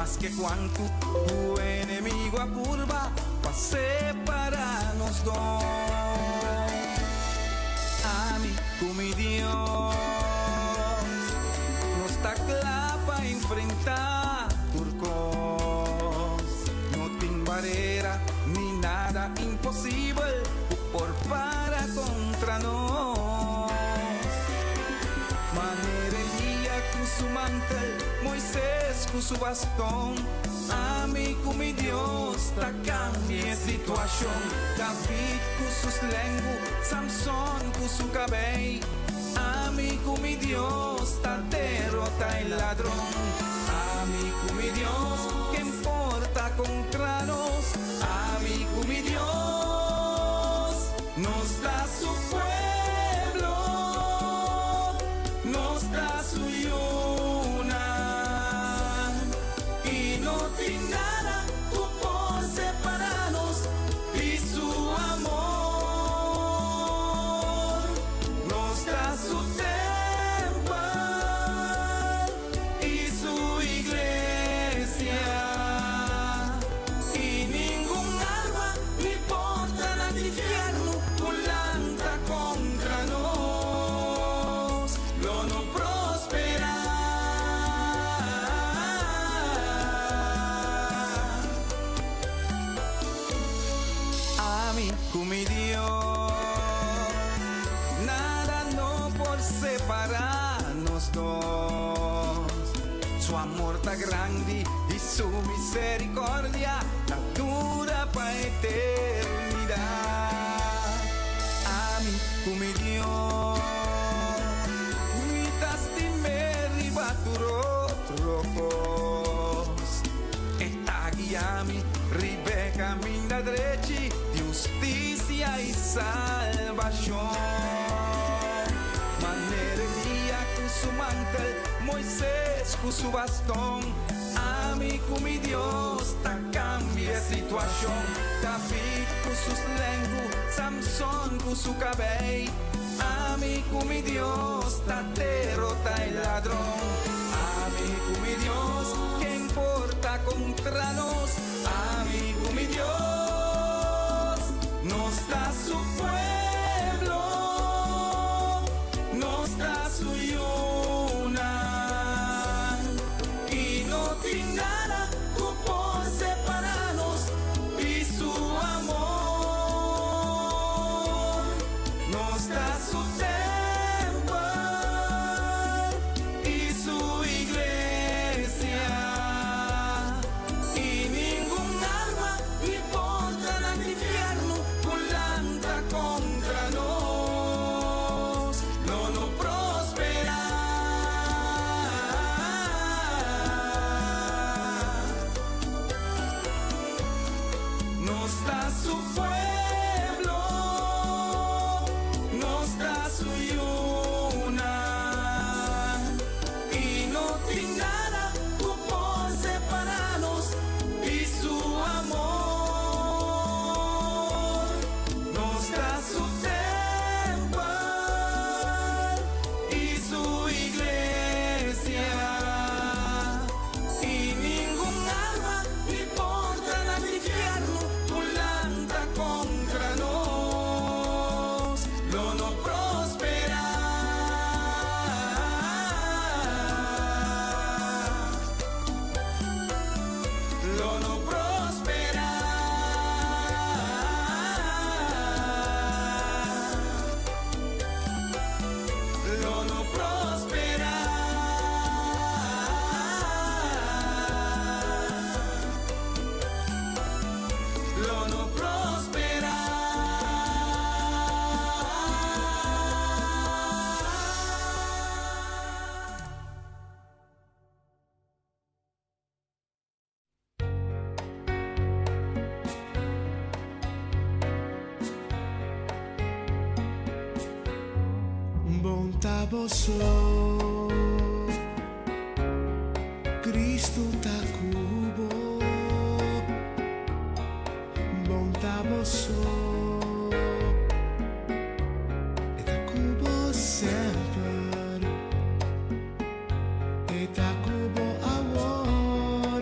más que cuanto tu enemigo apurva para separarnos dos. A mí, tú mi Dios, no está clara para enfrentar turcos. No tiene barrera ni nada imposible por para contra nos. Manera Elías con su mantel, Moisés con su bastón. A mí con mi Dios ta cambia situación. David con sus lenguas, Samson con su cabello. A mí con mi Dios ta derrota el ladrón. A mí con mi Dios que importa contra nos. A mí con mi Dios nos da su pueblo, nos da su ayuda y no tiene nada tú por separarnos y su amor nos da su templo y su iglesia y ningún alma ni porta al infierno volanta contra nos, lo no prospera. A mí, con mi Dios, nada no por separarnos dos. Su amor tan grande y su misericordia la dura para eternidad. A mí, con mi Dios, me ribaturo trocos. Esta guía mi ribe camina derechi de justicia y salvación. Manera Elías con su mantel, Moisés con su bastón. A mí con mi Dios ta cambia situación. David con sus lenguas, Samson con su cabello. A mí con mi Dios ta derrota el ladrón. A mí con mi Dios que importa contra nos. A mí con mi Dios nos da su pueblo, nos da su ayuda y no tiene nada tú por separarnos y su amor nos da su templo y su iglesia y ningún alma ni porta al infierno volanta contra nos, lo no prospera. Nos da su pueblo, nos da su ayuda y no tiene nada tú por separarnos y su amor nos da su templo y su iglesia y ningún alma ni porta al infierno volanta contra nos, lo no prospera. Lo no prospera. Lo no prospera. Lo no prospera. Bontà vosso, Cristo ta cubo. Bontà vosso, e ta cubo sempre, e ta cubo amor.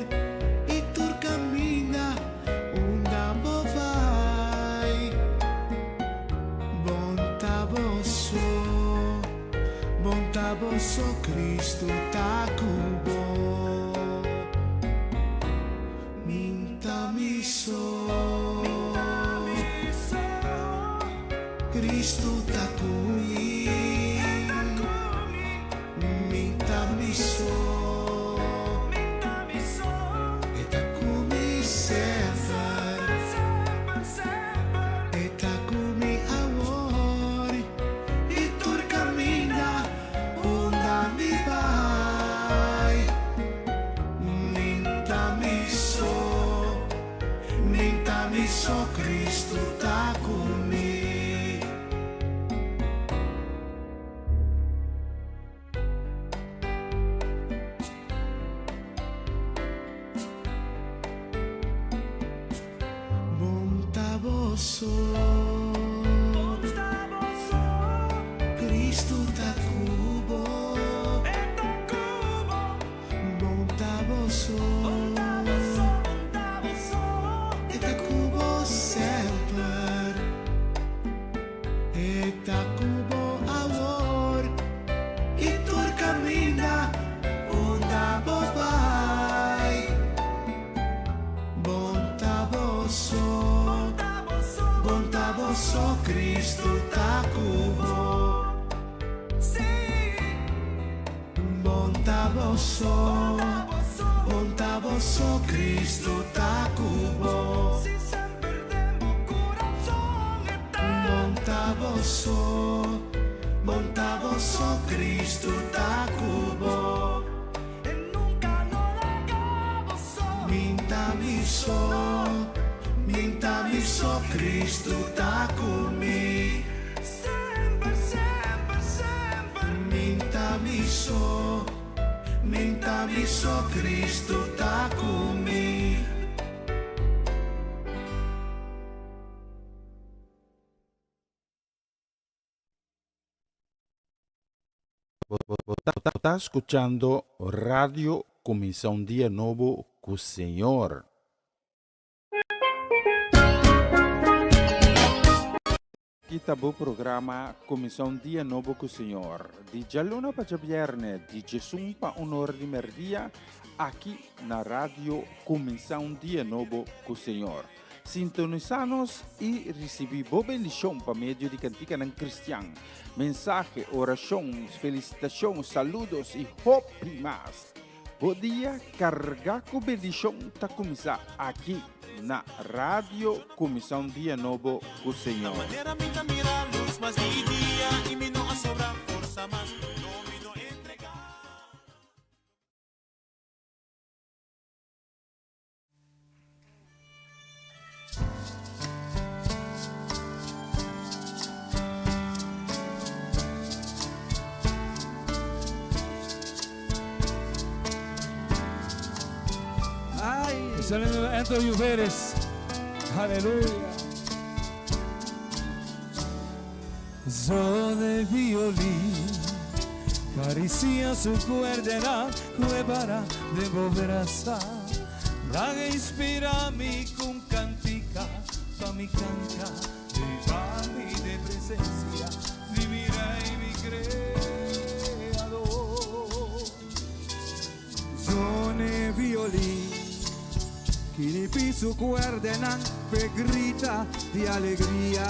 boso Cristo ta cubo Bonta boso E ta cubo sempre E ta cubo amor E tu camina onda bobai Bonta boso Cristo ta cubo Bonta boso Cristo ta cubo Bonta boso Cristo ta cubo Minta miso Cristo ta cumi Minta miso Cristo ta cumi Está escuchando Radio Comisión Día Nuevo con Señor. Aqui está o programa Comissão Dia Novo com o Senhor. De Jaluna para Viernes, de Jesus para Honor de Merdia, aqui na Rádio Comissão Dia Novo com o Senhor. Sintonizanos e recebi boa bendição para meio de cantiga não cristã. Mensagem, orações, felicitações, saludos e hope mais. Bom dia, carregar com bendição está começar aqui na Rádio Comissão Dia Novo com o Senhor. Saliendo Antonio Pérez, aleluya. Solo de violín, caricia su cuerda, para de volverasa. La que inspira mi con cantica, pa mi canta, de pa mi de presencia, vivirá y mi creador. Sone violín. Chi piso cuerda pe grita di alegría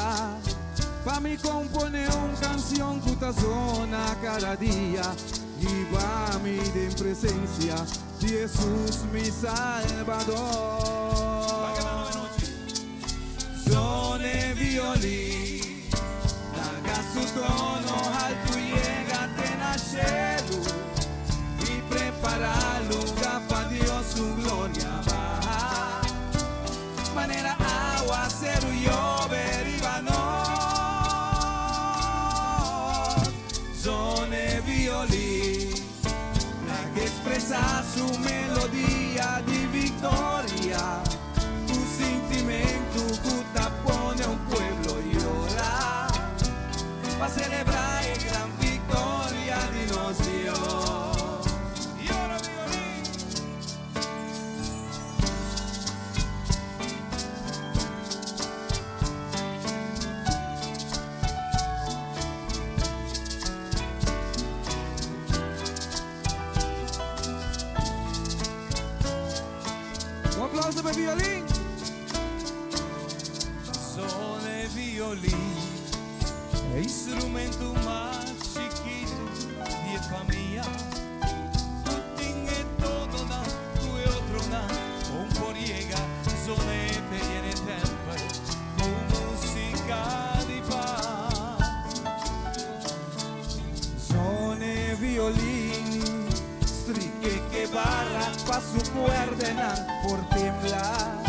pa mi compone un canción cuta zona cada día y va mi de presencia de Jesús mi Salvador. Sone violín haga su tono alto y llegate a cielo y prepara lugar para Dios su gloria. Manera aguacero llover y vanos Sone violín la que expresa su melodía de victoria tu sentimento que pone un pueblo llorar para celebrar la gran victoria de nos Dios. Y ahora violín. Applauso per violín. Sole violín, è instrumento más chiquito di famiglia. Tutti e todo da, tu e otro da, un po' riega, sole viene tempo, con musica di paz. Sole violini, stricche che barra, pa su cuerda por temblar.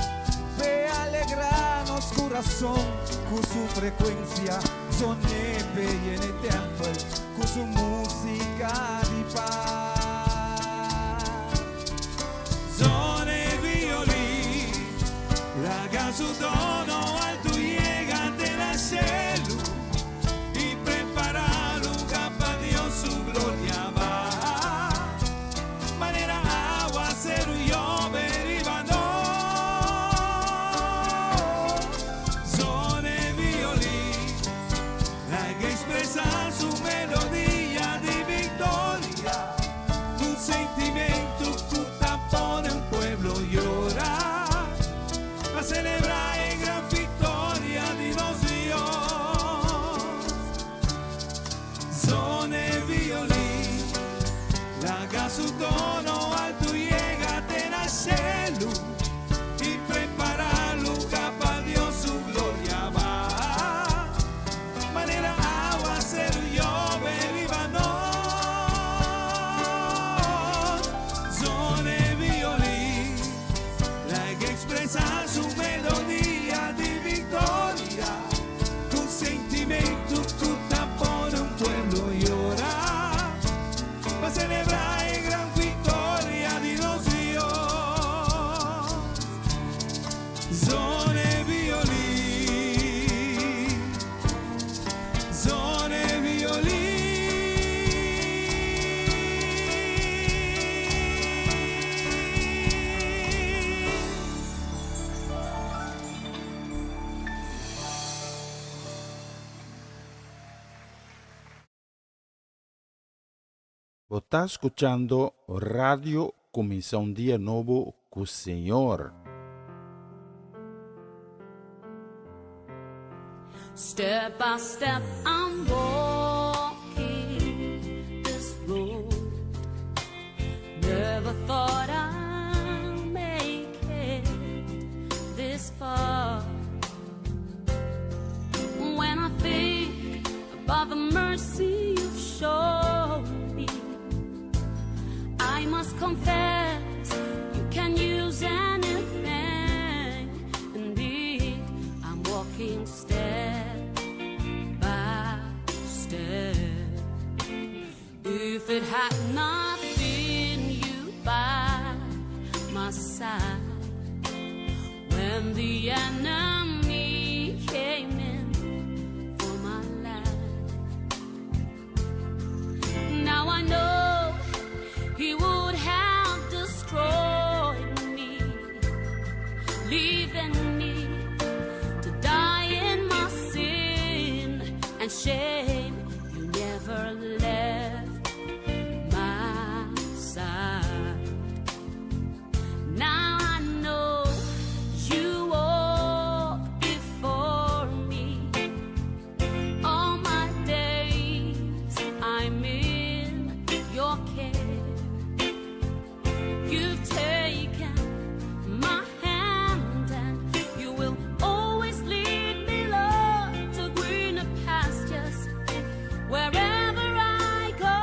Ve alegrarnos corazón con su frecuencia, sonepe y en el temple con su música di paz. Sone violín, raga su tono alto y esa su melodía de victoria, tu sentimento tutta por un pueblo llora, para celebrar la gran victoria de los Dios. Zone violín, zone violín. Está escuchando Radio Comisión Día Nuevo con el Señor. Step by step I'm walking this road. Never thought I'd make it this far. When I think about the mercy you've shown me, I must confess you can use anything. Indeed, I'm walking step by step. If it had not been you by my side, when the enemy came in for my life, now I know he would have destroyed me, leaving me to die in my sin and shame. You never left my side. Now I know you walk before me. All my days I'm in your care. You've taken my hand and you will always lead me, Lord, to greener pastures wherever I go.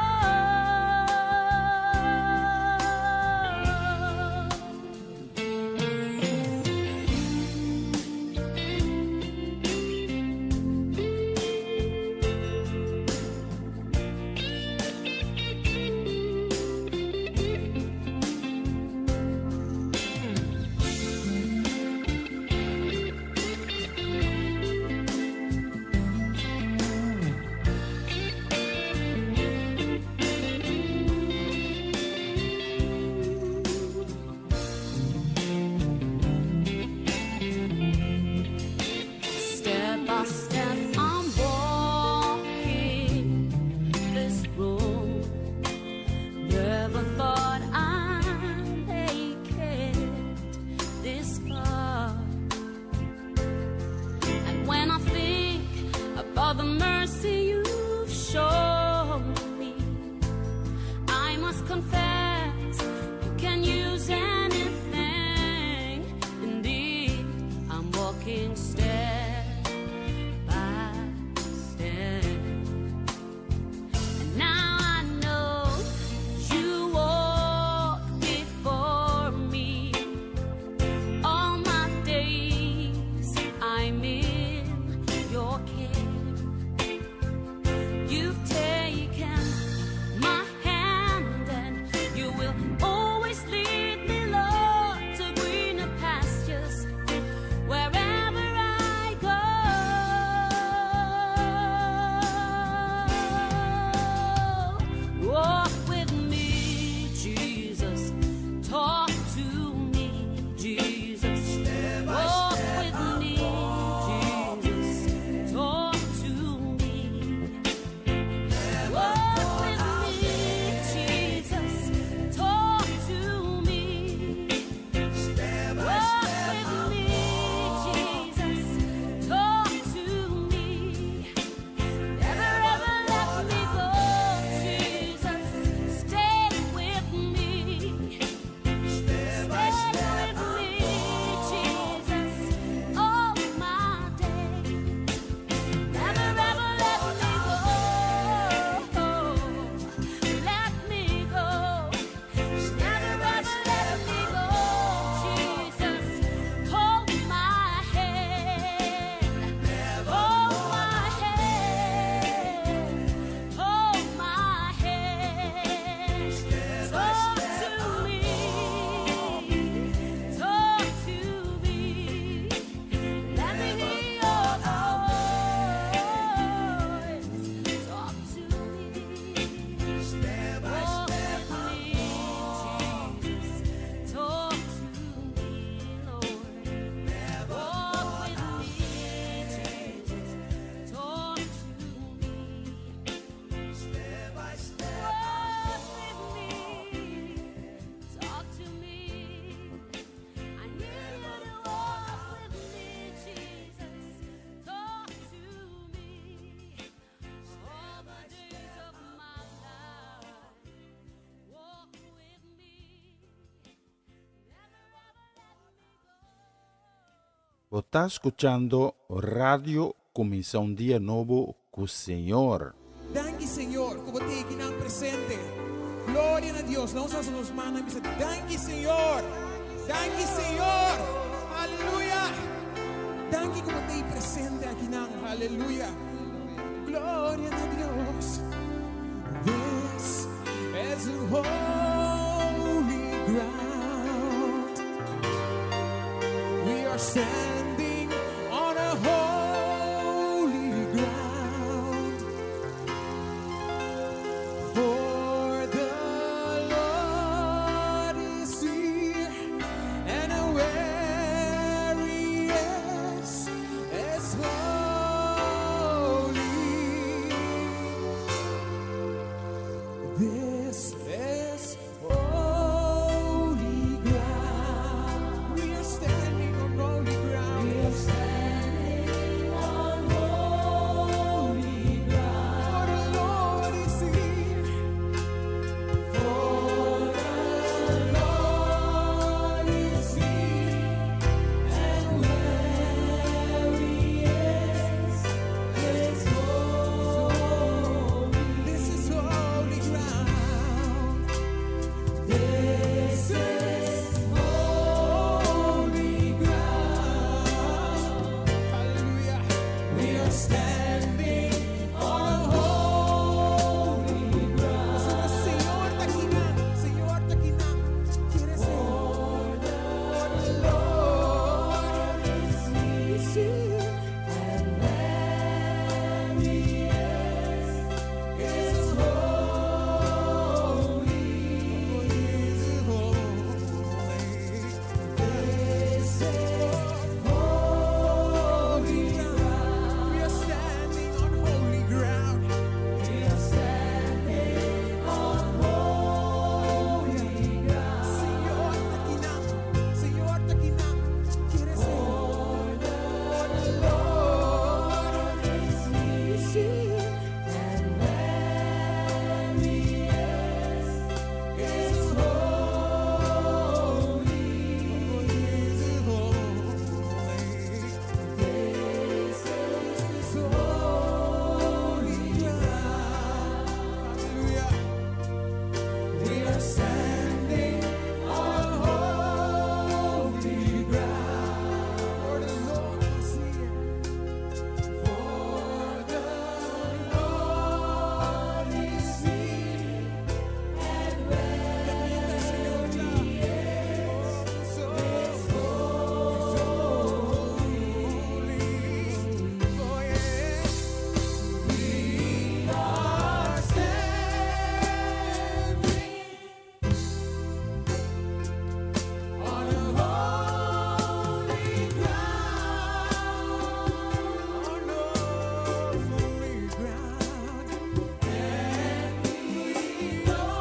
Step by step I'm walking this road. Never thought I'd make it this far. And when I think about the mercy you've shown me, I must confess you can use anything. Indeed, I'm walking step by step. And now I know you walk before me. All my days I'm in your care. Está escuchando Radio Comisión Día Nuevo con Señor. Danke, Señor, como te kinang presente. Gloria a Dios. Vamos a los manos y decir, danke, Señor. Danke, Señor. Aleluya. Danke como te presente aquí nang. Aleluya. Gloria a Dios. This is a holy ground. We are standing on a holy ground. For the Lord is here, and where He is holy. This is holy ground. We are standing on holy ground. We are standing on holy ground. For the Lord is here. For the Lord is here, and where He is holy. This is holy ground. This is holy ground. Hallelujah. We are standing on holy ground. Señor Taquinang, Señor Taquinang, quiere ser. For the Lord is here, and where He is holy. Is holy. This is holy ground. We are standing on holy ground. We are standing on holy ground. Señor Taquinang, quiere ser. For the Lord is here, and where He is holy. Is holy. This is holy ground. Hallelujah. We are standing on holy ground. For the Lord is here. For the Lord is here, and where He is holy. Oh yeah. We are standing on a holy ground. On a holy ground. And we know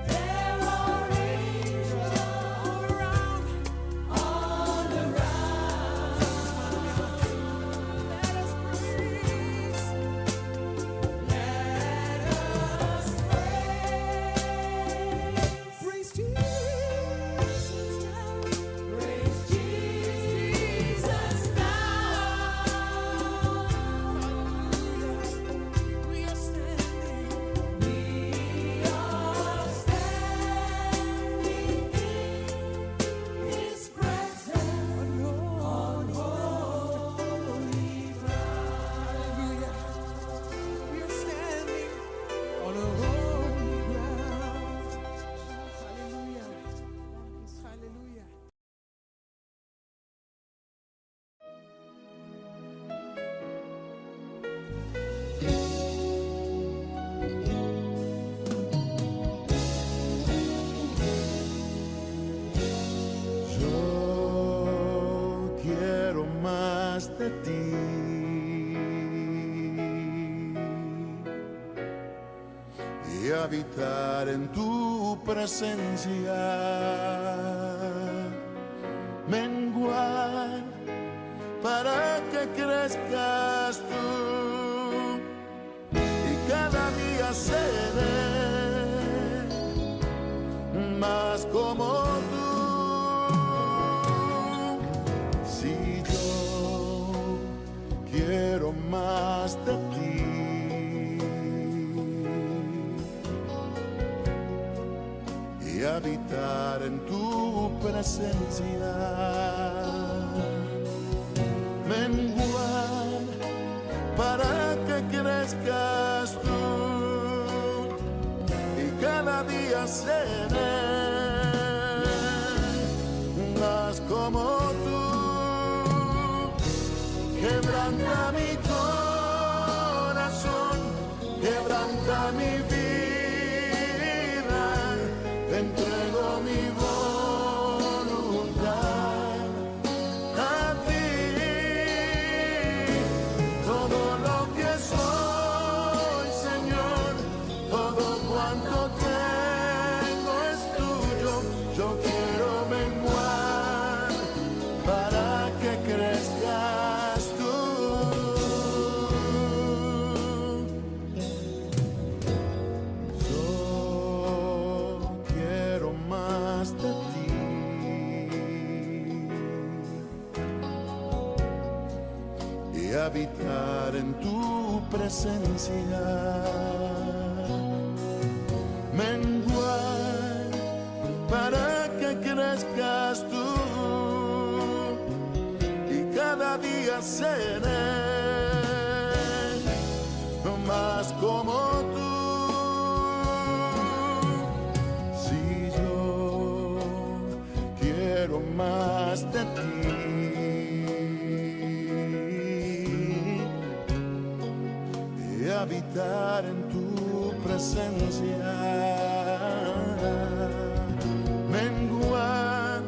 there are angels all around. All around. Let us praise. Let us praise. Praise Jesus now. Praise Jesus now. Hallelujah. We are standing. We are standing in His presence on holy ground. Hallelujah. We are standing on a holy ground. Hallelujah. Hallelujah. Yo quiero más de ti. Y habitar en tu presencia. Menguar para que crezcas tú. Y cada día seré más como tú. habitar en tu presencia. Menguar para que crezcas tú y cada día seré más como tú. Quebranta mi corazón, quebranta mi vida, te entrego mi voluntad a ti. Todo lo que soy, Señor, todo cuanto tengo es tuyo. Yo quiero menguar para que crezcas tú. Yo quiero más de ti y habitar en tu presencia. Menguar para que crezcas tú y cada día seré más como tú. Si yo quiero más de ti y habitar en tu presencia. Menguar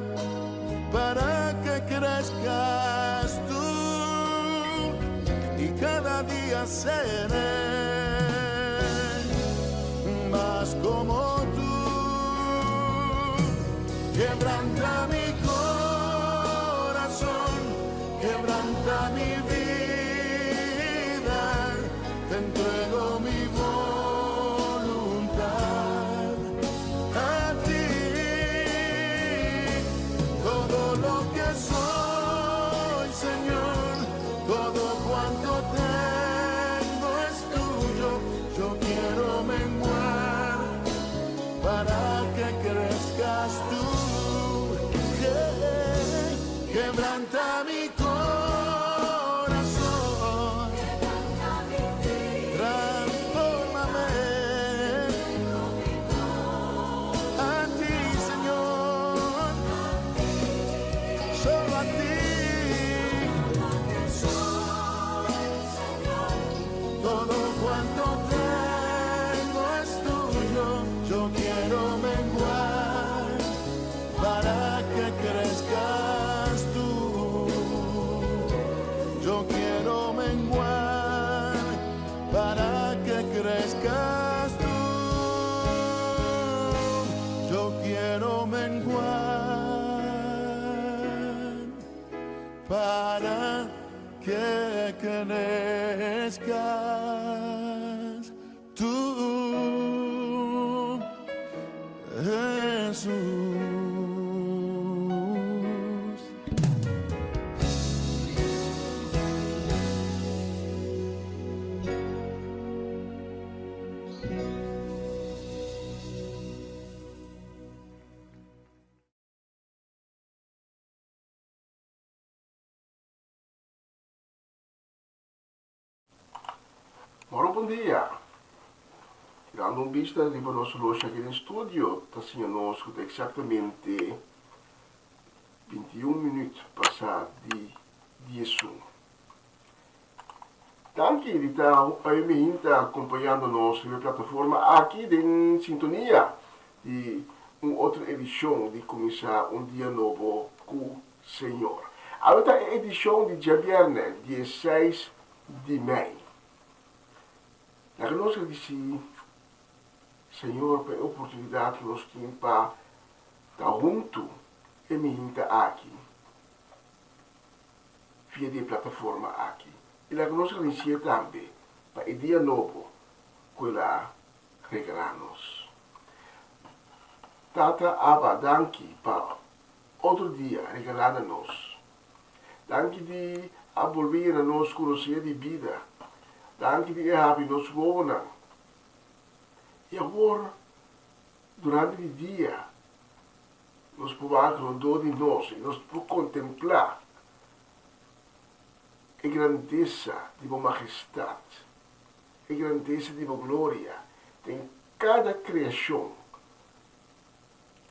para que crezcas tú y cada día seré más como tú. Quebranta mi corazón, quebranta mi vida, te entrego mi voluntad a ti. Todo lo que soy, Señor, todo cuanto tengo es tuyo. Yo quiero menguar para que crezcas tú. Quebranta mi corazón, transfórmame a ti, Señor, solo a ti. Todo cuanto tengo es tuyo. Yo quiero menguar para que crezcas tú. Yo quiero menguar para que crezcas tú. Yo quiero menguar para que crezcas tú, Jesús. Ora, bom dia. Tirando um vista de nosso loja aqui no estúdio, está sendo nosso exatamente 21 minutos passar de 10. Danke de estar acompanhando nossa plataforma aqui em sintonia de uma outra edição de começar um dia novo com o Senhor. A outra edição de dia viernes, 16 de maio. Na nossa disse, Senhor, pela oportunidade que nós temos para estar junto e me juntar aqui, via de plataforma aqui. E na nossa disse também, para o dia novo, que ela regalar-nos. Tata, Abba, danke para outro dia regalar-nos. Danke de abolver a nós conhecer de vida. Danke de hebben nos wonen. E agora, durante o dia, nós podemos rondar de nós e nós podemos contemplar a grandeza de sua majestade, a grandeza de sua glória em cada criação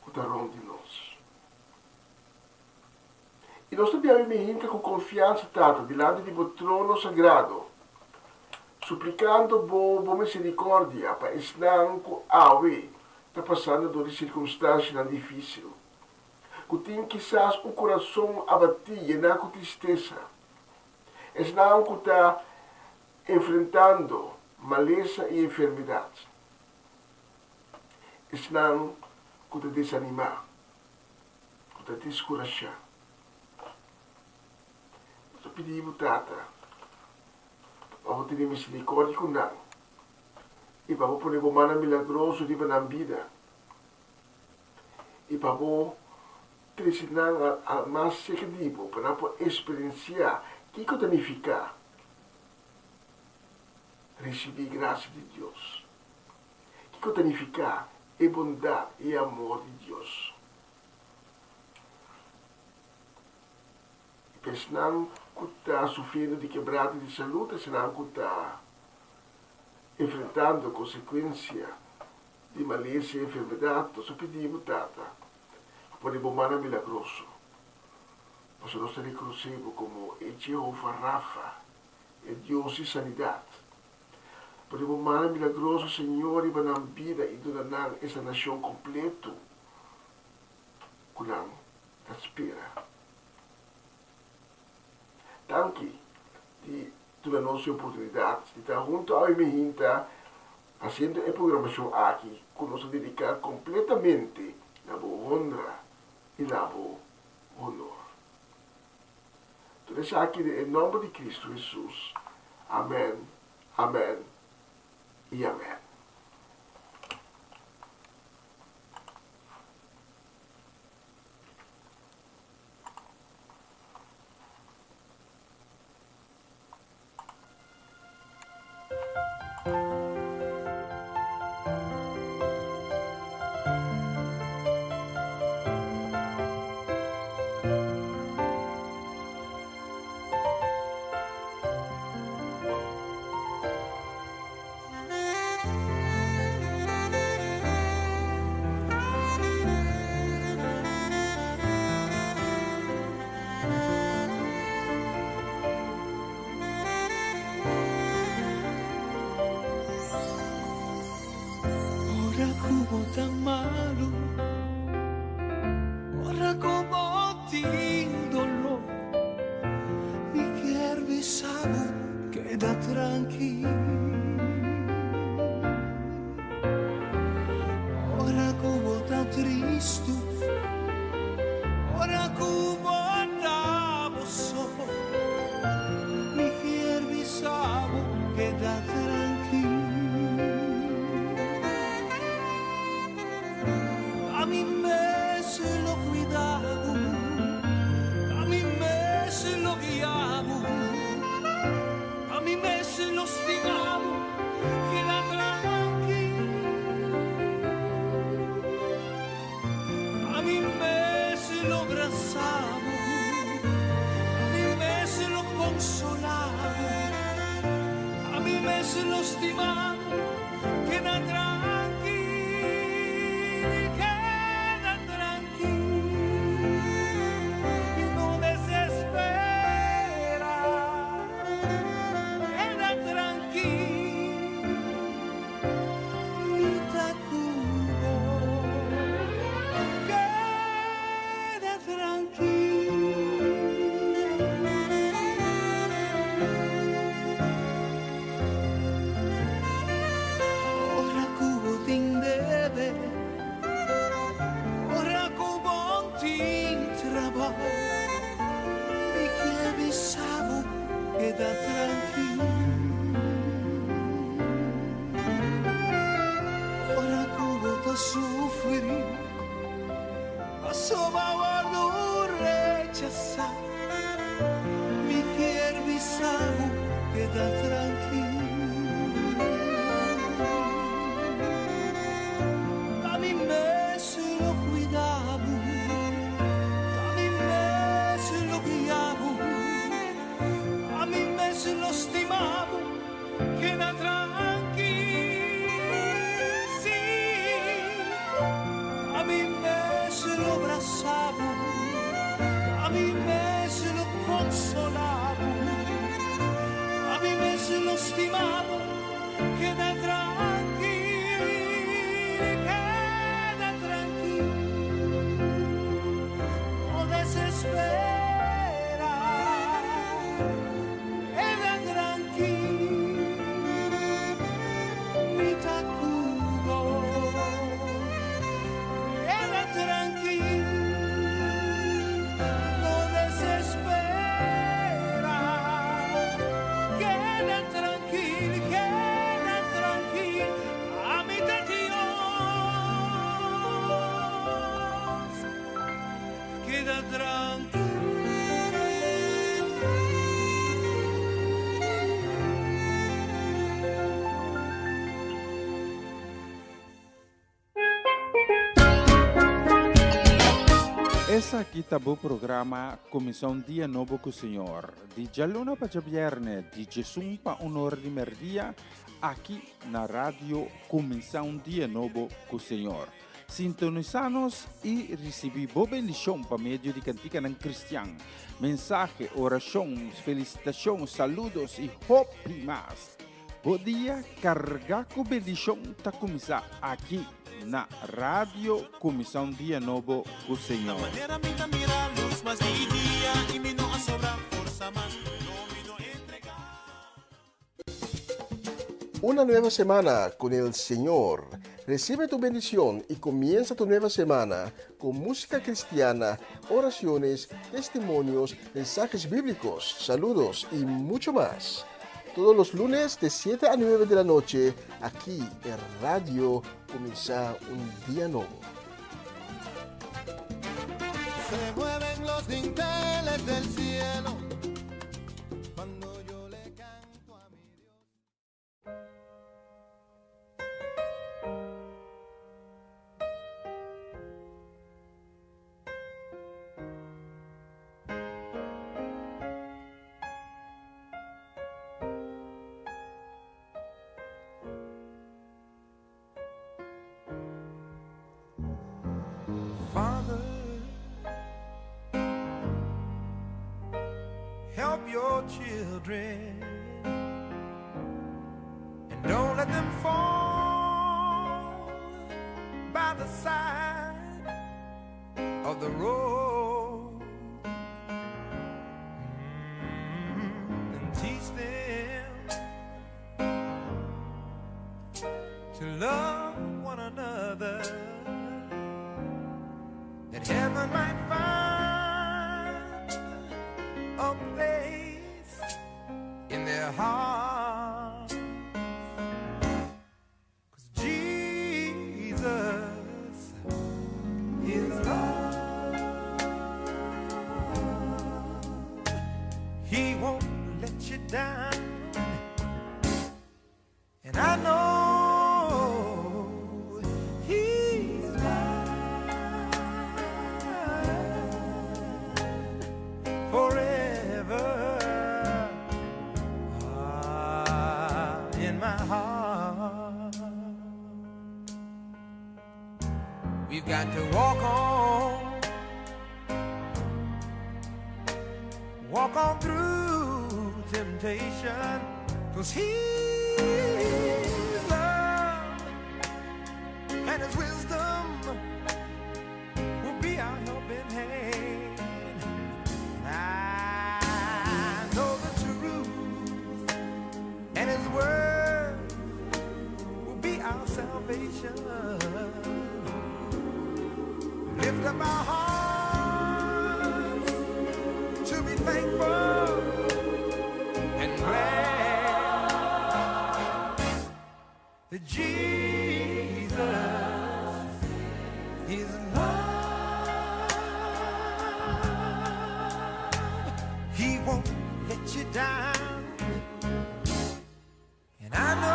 que está rondando de nós. E nós também entra com confiança, Tata, diante do trono sagrado, suplicando boa misericórdia para ensinar que Awe está passando por circunstâncias difíceis. Que tem quizás um coração abatido, não com tristeza. Ensinar que está enfrentando maleza e enfermidade. Ensinar que está desanimado, que está descorajado. Nós pedimos, Tata, para ter misericórdia com nós. E para poder uma mano milagroso de na vida. E para te ensinar a mais seguido, para poder experienciar o que significa receber graça de Deus. O que significa a bondade e amor de Deus. E pensando que está sofrendo de quebrada de saúde, senão que está enfrentando a consequência de malícia e enfermidade, nós pedimos, Tata, por uma mano milagroso. Nós nos reconhecemos como Jeová Rafa, o Deus de sanidade. Por uma mano milagroso, Senhor, e na vida e donar essa nação completa, que não espera. Tanque de toda a nossa oportunidade de estar junto ao Emehinta, fazendo a programação aqui, que nós dedicar completamente na boa honra e na boa honor. Tudo isso aqui em nome de Cristo Jesus. Amém, amém e amém. Tan malo, ora como tindolo, mi quiero saber queda tranquilo. Ora como tan triste, ora como andavo solo, mi quiero saber queda tranquilo. A mí me se lo cuidaba, a mí me se lo guiaba, a mí me se lo estimaba, queda tranquilo. A mí me se lo abrazaba, a mí me se lo consolaba, a mí me se lo estimaba, queda tranquilo. A mí me se lo cuidaba. mi mes lo consolavo, a mi mes lo stimavo, queda tranquilo, no desespera. Essa aqui tá o programa Comissão Dia Novo com o Senhor. De Jaluna para Viernes, de Jesus para Honor de Merdia, aqui na rádio Comissão Dia Novo com o Senhor. Sintonizanos e recebi boa bendição para meio de cantiga não cristã. Mensagem, orações, felicitações, saludos e hope mais. Bom dia, carregar com bendição tá começar aqui na rádio Comissão Dia Novo com o Senhor. Una nueva semana con el Señor. Recibe tu bendición y comienza tu nueva semana con música cristiana, oraciones, testimonios, mensajes bíblicos, saludos y mucho más. Todos los lunes de 7 a 9 de la noche, aquí en Radio Comienza un Día Nuevo. Se mueven los dinteles del cielo cuando yo le canto a mi Dios. Father, help your children and don't let them fall by the side of the road. And teach them to love one another, that heaven might find a place in their hearts. 'Cause Jesus is love. He won't let you down, and I know we've got to walk on through temptation, 'cause His love and His wisdom will be our helping hand. I know the truth, and His word will be our salvation. Lift up our hearts to be thankful and glad that Jesus is love. He won't let you down, and I know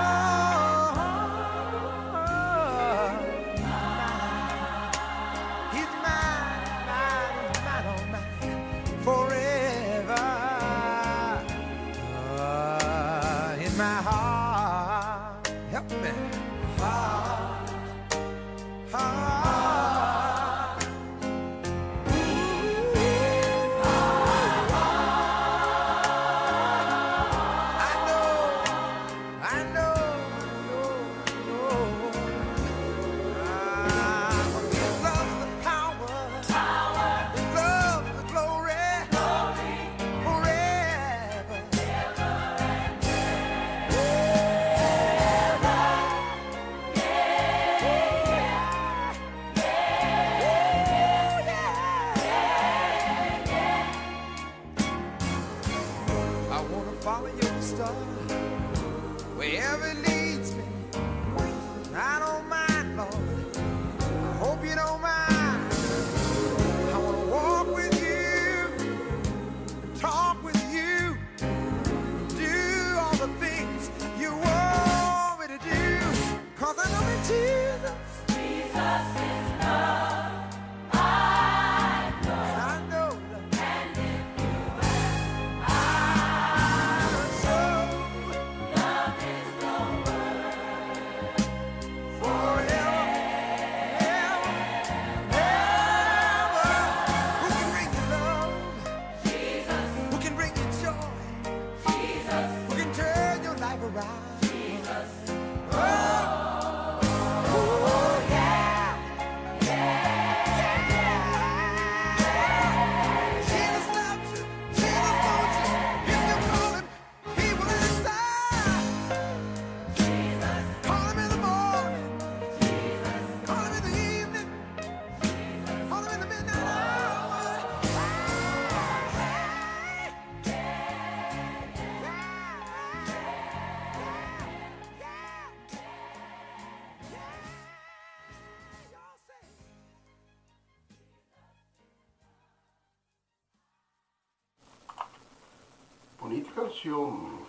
canción.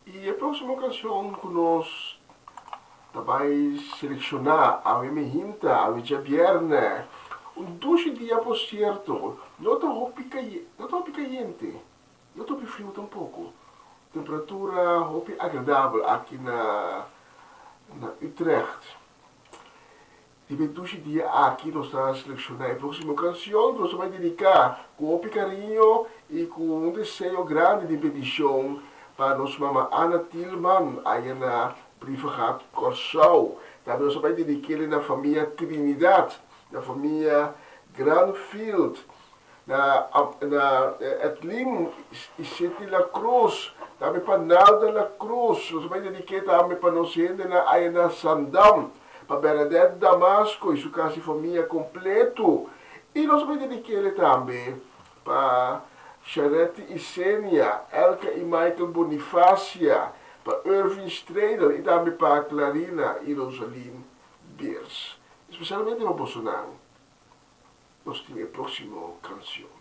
Y la próxima canción que nos vai selecionar a hinta, a viernes. Un 12 días, por cierto, no está caliente, no está frío tampoco. Temperatura agradável aqui na Utrecht. E 12 dias aqui nós estamos selecionando a próxima canção que nós vamos dedicar com carinho e com desejo grande de petição para nossa mamãe Ana Tillman, aí na Privagat Corsau. Também nós vamos dedicar na família Trinidad, na família Granfield, na Etlim e City La Cruz, também para Nalda La Cruz. Nós vamos dedicar também para nossa gente na Aina Sandam, para Bernadette Damasco e sua casa e família completo. E nós vamos dedicar também para Charette e Sênia, Elka e Michael Bonifácia, para Irving Strader e também para Clarina e Rosaline Beers. Especialmente no Bolsonaro. Nós temos a próxima canção.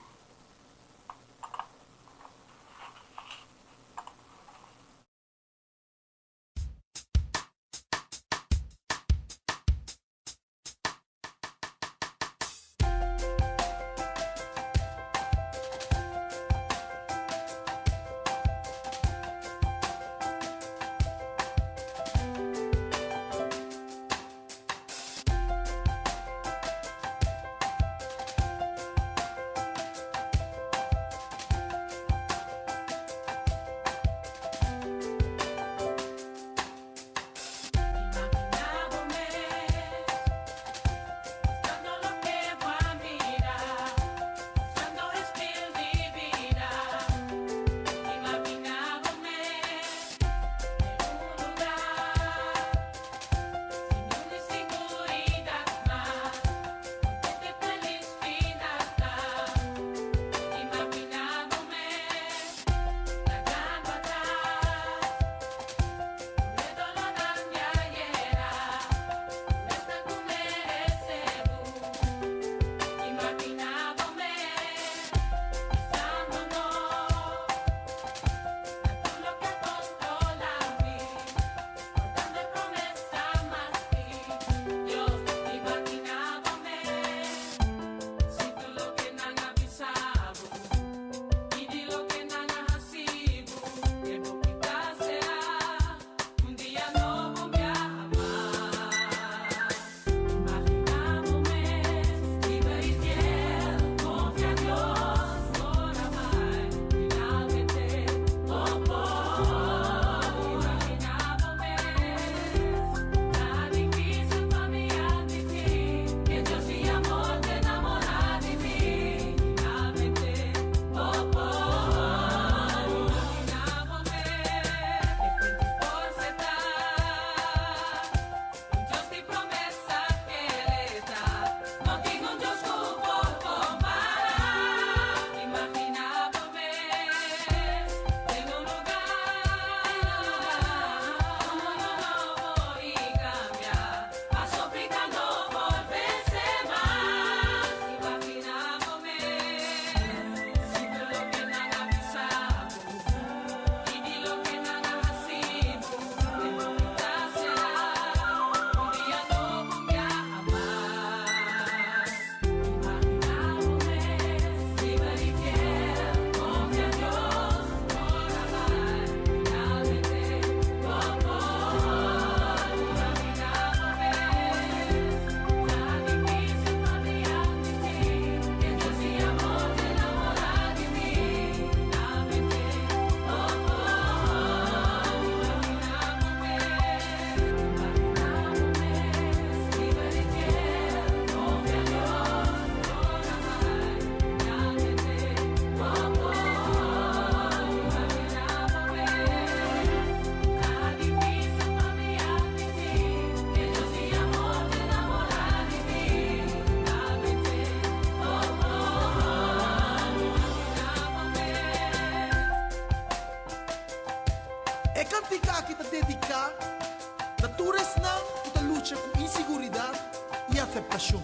aceptación.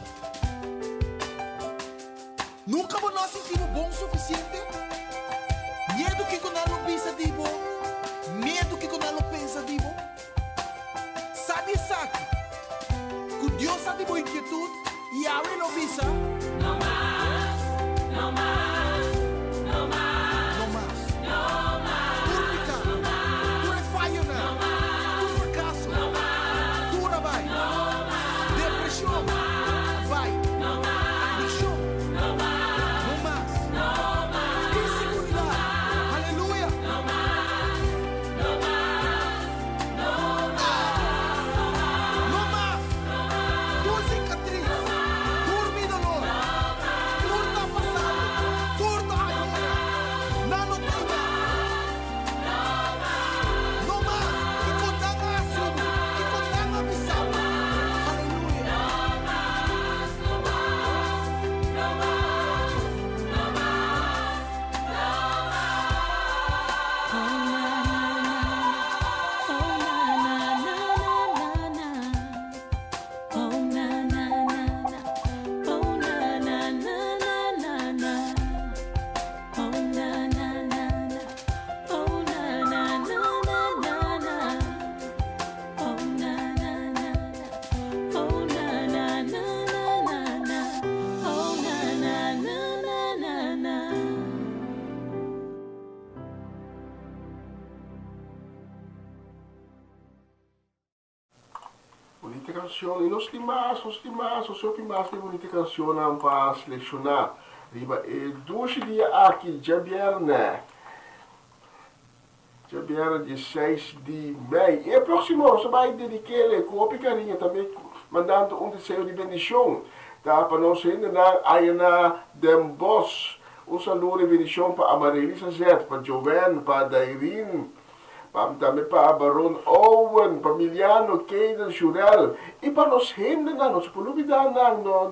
Nunca vos no sentimos bom o suficiente. Miedo que con algo pensa divo. Medo que con algo pensa divo. Sabe sabe. Que Dios sabe boa inquietud e abre lo visa. No más, no más, no más, No más. no más, Tu pecado. Tu fallo na. Tu fracasso. Tu não vai. Depressão. Vai. Adicção. no más, No más. no más, Inseguridade. Aleluia. no más, no más, no más, No más. Tu cicatriz. Tu dolor. Tu tá passado. Tu tá agora. Não no tenha. No más. Que contanga assumo. Que contanga avisado. Aleluia. Bonita canzone, non stimasso, so pimasso bonita canzone un po' selezionata. Riba, e 12 dia aqui, já viernes 16 de mei. E próximo, se vai dedicar com a carinha também, mandando desejo de bendição. Tá, para nós ainda na Den Bosch. Saludo de bendição para Amarelisa Zet, para Joven, para Dairin, também para Baron Owen, para Miliano, Keiden, Jurel. E para nós ainda nós pulubidaan no,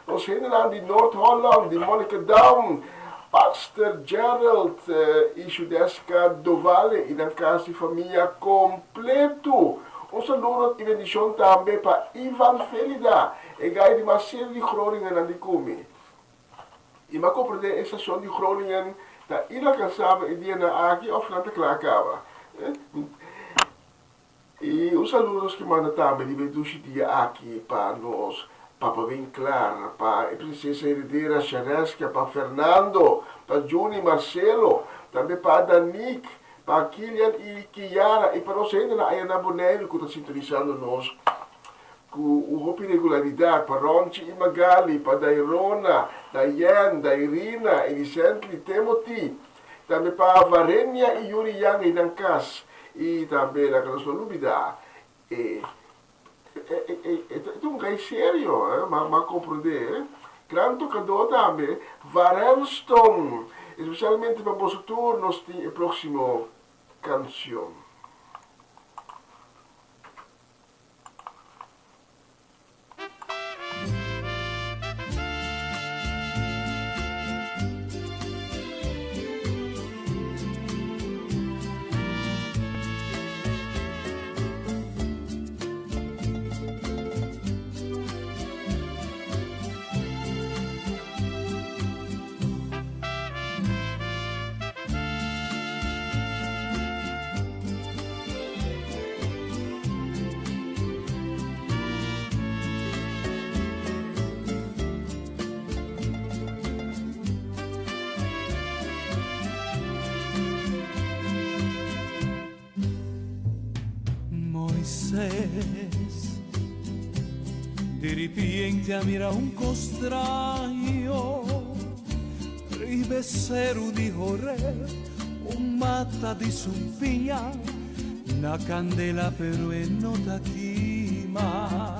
nós ainda de North Holland, de Monica Down, Pastor Gerald e Judesca Dovale, e na casa de família completo. Saludo de bendição também para Ivan Felida, e gai de Marcelo de Groningen na Dikumi. E ma compreende a estação de Groningen, da ila cansava e dia na aqui, of na Teclacaba. E os saludos que manda também, de Bedushi dia aqui para nós, Papa Vinclar, para a princesa herdeira Charesca, para Fernando, para Juni Marcelo, também para Danik, para Kilian e Kiara, e para nós ainda na Ayana Bonello, que está sintonizando nós, com o regularidade, para Ronchi e Magali, para Dairona, Dayan, Dairina, Elisente e Timothy, também para Varenia e Yuri Yang e Nankas, e também na Casa Lubida. É um cara sério, mas compreender. Grande tocador também, Varelston, especialmente para o turno, a próxima canção. Di repente a mira un costraio, rivesseru di correr, un matta di sumpigna, una candela però e nota quima.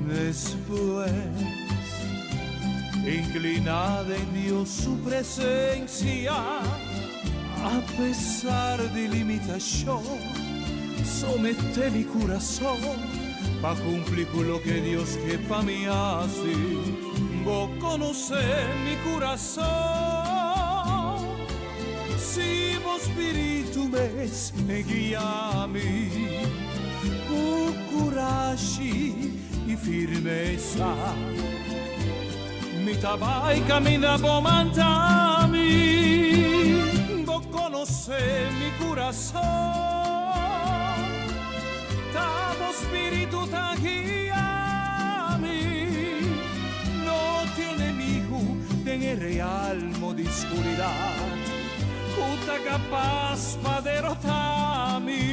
Después, inclinada en Dios su presencia, a pesar de limitación, somete mi corazón pa cumplir con lo que Dios que pa mí hace. Vos conocés mi corazón, si vos espíritu me guía a mí, con coraje y firmeza Mi tabai camina bomantami, vos conoce mi corazón, tamo espíritu ta guiami, no tiene enemigo en realmo de oscuridad, puta capaz pa derrotarmi.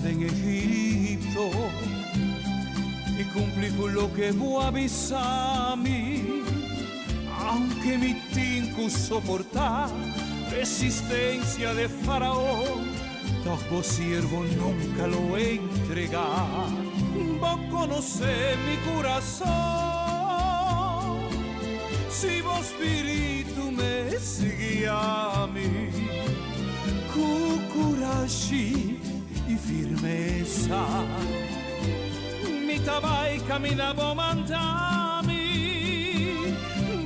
En Egipto y cumplí con lo que vos avisami, aunque mi tinco soportar resistencia de faraón, todo siervo nunca lo entregar. Vos conocés mi corazón, si vos espíritu me sigue a mí, Kukurashi y firmeza. Mi tabai caminaba mantami,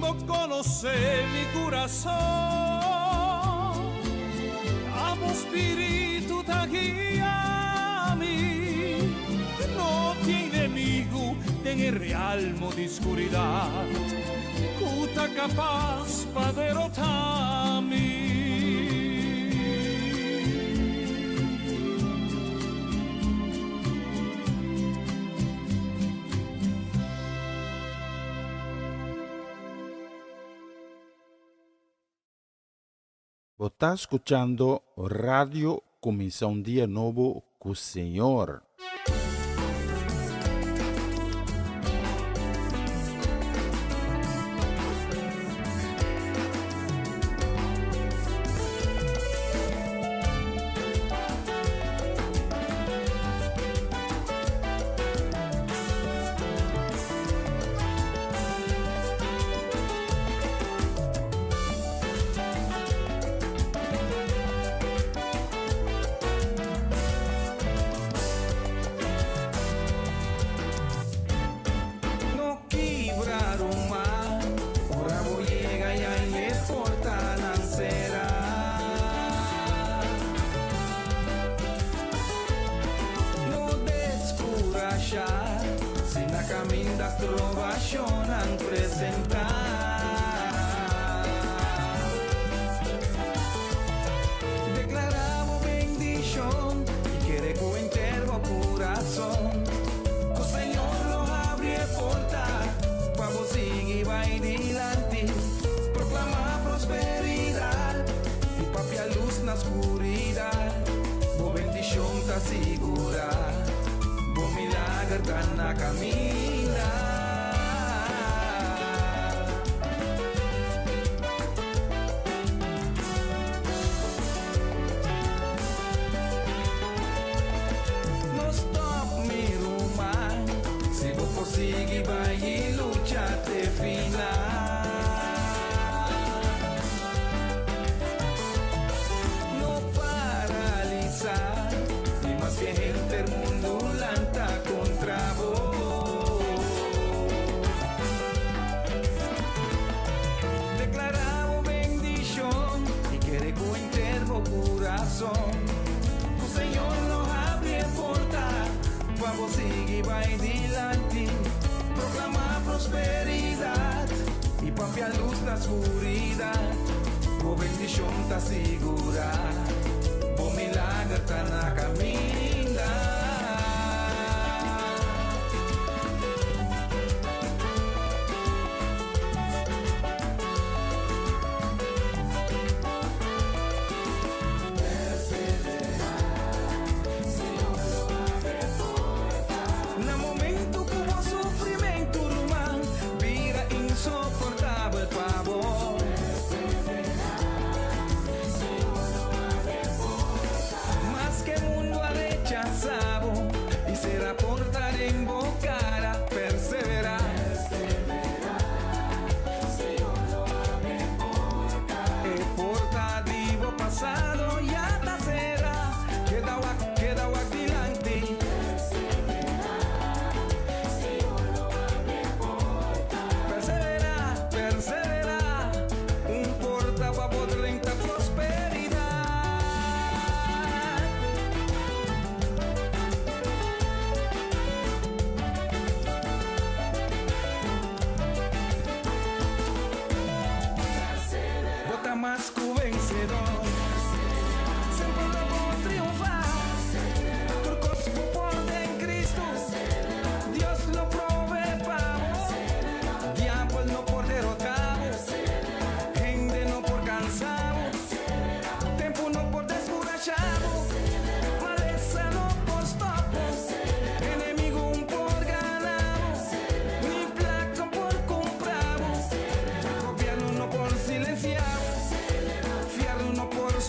vos conocés mi corazón, amo espíritu ta guiami, no tiene enemigo en el realmo de oscuridad, cuta capaz pa derrotarmi. Você está escuchando Radio Começar um Dia Novo com o Senhor.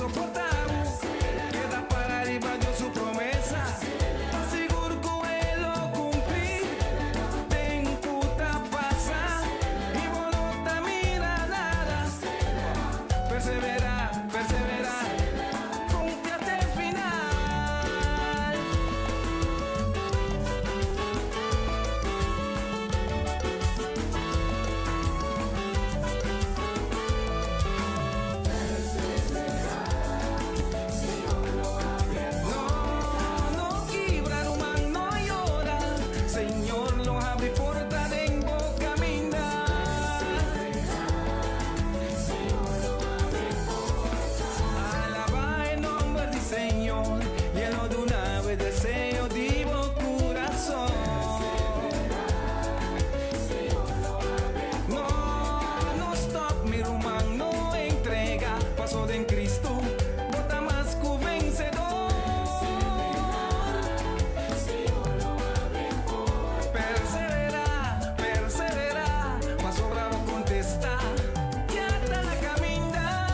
insoportable. Queda para arriba Dios su promesa. Seguro que Él lo cumplí. Temputa pasa y vos no te mira nada. Persevera, persevera, confíate al final. No quiebra, no man, no llora. Señor, lo abre porta de en vos caminar. Alaba el nombre del Señor, lleno de una vez deseo divo corazón. No stop, mi rumán, no entrega, paso de en Cristo, bota más que vencedor. Persevera, persevera, más sobrado contesta, ya está la caminada.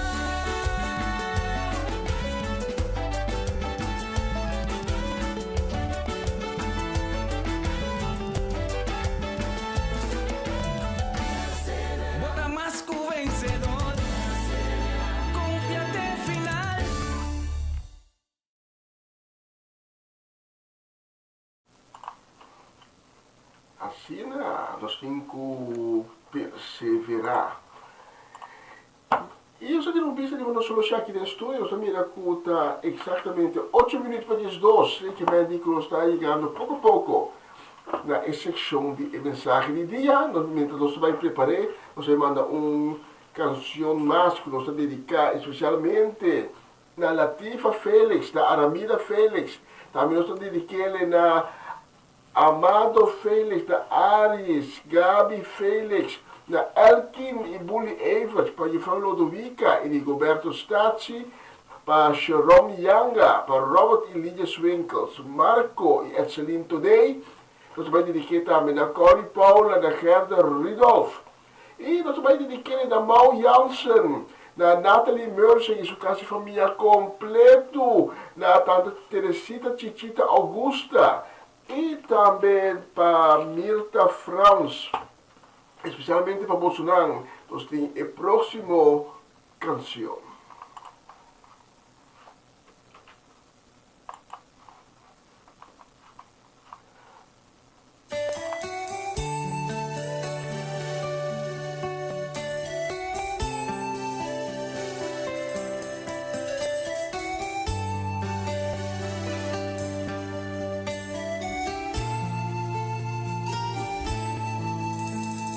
Bota más que vencedor, confíate al final. Assim, nós temos que perseverar. E eu só tenho visto que nós solo aqui no estúdio, eu mira que está exatamente 8 minutos para as 2, que vai dizer que nós está chegando pouco a pouco na secção de mensagem de dia. Mentre nós vamos preparar, nós vamos mandar uma canção mais que nós vamos dedicar especialmente na Latifa Félix, na Aramida Félix. Também nós vamos dedicar na Amado Félix, na Aries, Gabi Félix, na Elkin e Bully Evers, para Jefferson Lodovica e Rigoberto Stazzi, para Jerome Yanga, para Robert e Lydia Swinkels, Marco e Edselin Today. Nós vamos dedicar também na Corey Paula, na Gerda Rudolph. E nós vamos dedicar na Mau Jansen, na Natalie Mercer e sua casa de família completo, na tante Teresita Chichita Augusta. E também para Mirta Franz, especialmente para Bolsonaro, nós temos a próxima canção.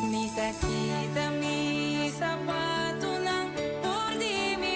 Mi taquita, mi zapato lang, por di mi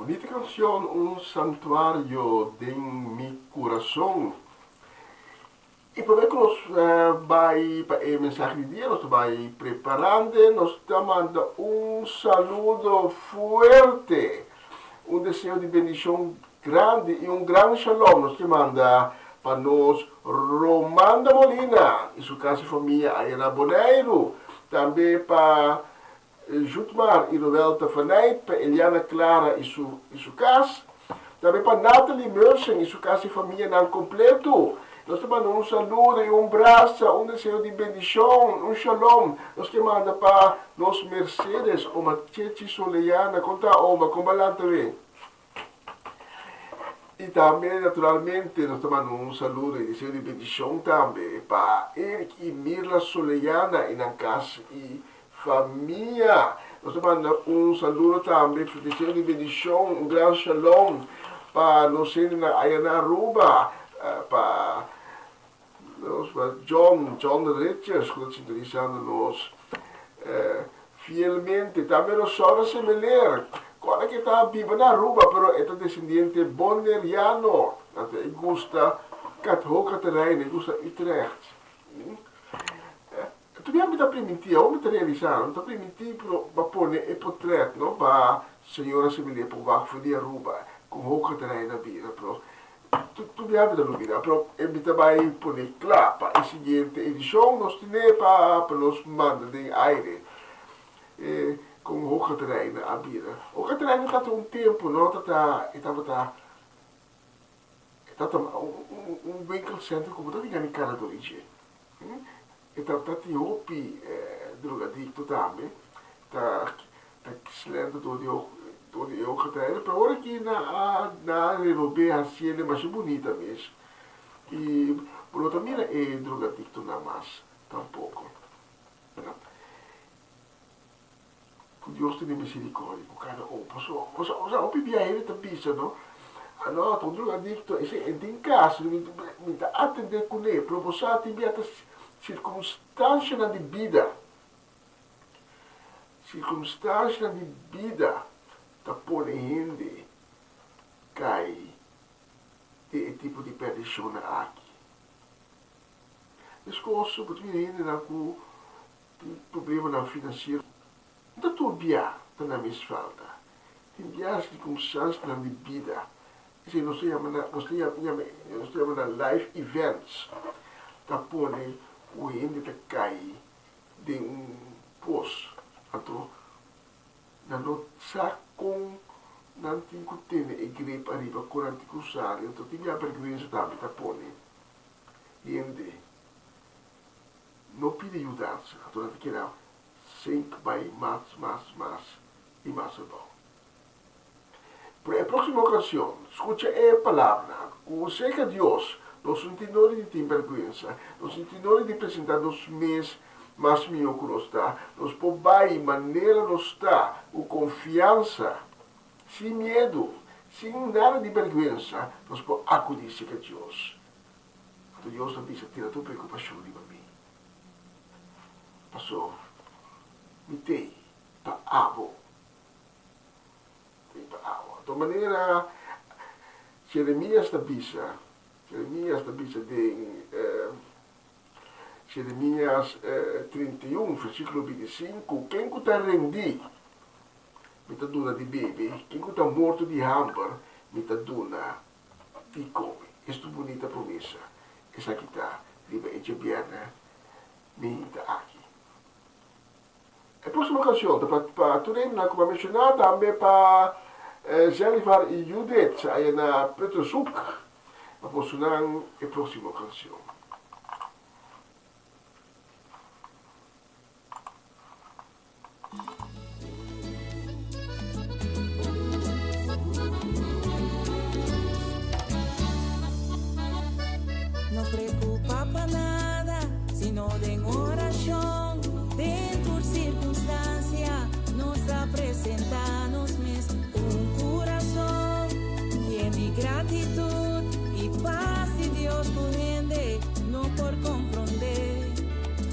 bonita canção, um santuário de mi coração. E por que nós vai para a mensagem de dia, nós vai preparando, nós estamos mandando um saludo forte, um desejo de bendição grande e um grande shalom. Nós te manda para nós Romanda Molina e sua casa e família aí na Boneiro, também para Jutmar e Roberta Faneit, para Eliana Clara e sua casa, também para Nathalie Mersen e sua casa e família não completo. Nós te mandamos um saludo e um abraço, um desejo de bendição, um shalom. Nós te mandamos para nós Mercedes, uma Chechi Soleiana, conta uma, como ela também. E também, naturalmente, nós te mandamos um saludo e desejo de bendição também para Eric e Mirla Soleiana, em casa e família. Nós te mandamos um saludo também para desejo de bendição, um grande shalom para nós na Ayana Aruba, para John Richards, que sintonizando-nos fielmente. Também nós somos semelhantes. Agora que está vivo na Aruba, pero é descendente boneriano. Ele gosta de terreno, ele gosta de Utrecht. Dobbiamo da primitiva, o mi realizzare, da primitivo va pone e portret, no? Va signora simile per va fuori a Aruba, con hoge terreno a vita, però dobbiamo da lubida, però e mi vai pone clapa, e seguente edizione, non stine per nos manda di aire, con hoge terreno a vita. Hoge terreno è stato un tempo, no? È stato un winkelcentrum come dat in Canada d'origine. E tratati hopi drogadicto também, tá excelente todo o catarina, para agora que na Europe assim é mais bonita mesmo. E por outra mira é drogadicto na mais, tampouco. Que Deus tenha misericórdia, por cada um. Posso hopi viajar também, não? No, un drogadicto, e in caso mi da attendere con lei, proposati in circunstância di vida. Circunstância di vida da ponendo cai de tipo di persona aqui. Discorso potrebbe rendere alcun problema na financeiro. Da tua via, da minha falta. Tem via circunstância di vida. Se nós temos na live events, da pone o ende da cai de poço, então não sabe com não tem que ter igreja arriba com antigo sário, então tem a vergonha também da pone ende não pede ajuda, então não tem que sempre vai mais e mais bom. Para a próxima ocasião, escute a palavra, como sei que Deus, nos sentimos de ter vergonha, nos sentimos de apresentar nos mês mais melhor que nós está, nos pobai maneira nós está, com confiança, sem medo, sem nada de vergonha, nós podemos acudir a Deus. Então Deus não diz, tira a tua preocupação de mim. Passou, me tem, para avo. De maneira, Jeremias da Bisa de Jeremias 31, versículo 25, quem que está rendido, me está dando de bebê, quem que está morto de hambre, me está dando de come. Esta bonita promessa, essa aqui está, liba e viernes, me está aqui. A próxima ocasião, para tu lembrar, como mencionado, também para Zellivar e Judith, aí na Petrosuk, a posicionar a próxima canção. No preocupa para nada, sino de oración, dentro circunstancia, nos apresentamos mesmo. Gratitud y paz y Dios corriente, no por comprender,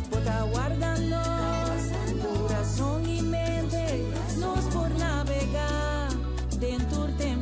por guardarnos, corazón y mente, nos por navegar dentro de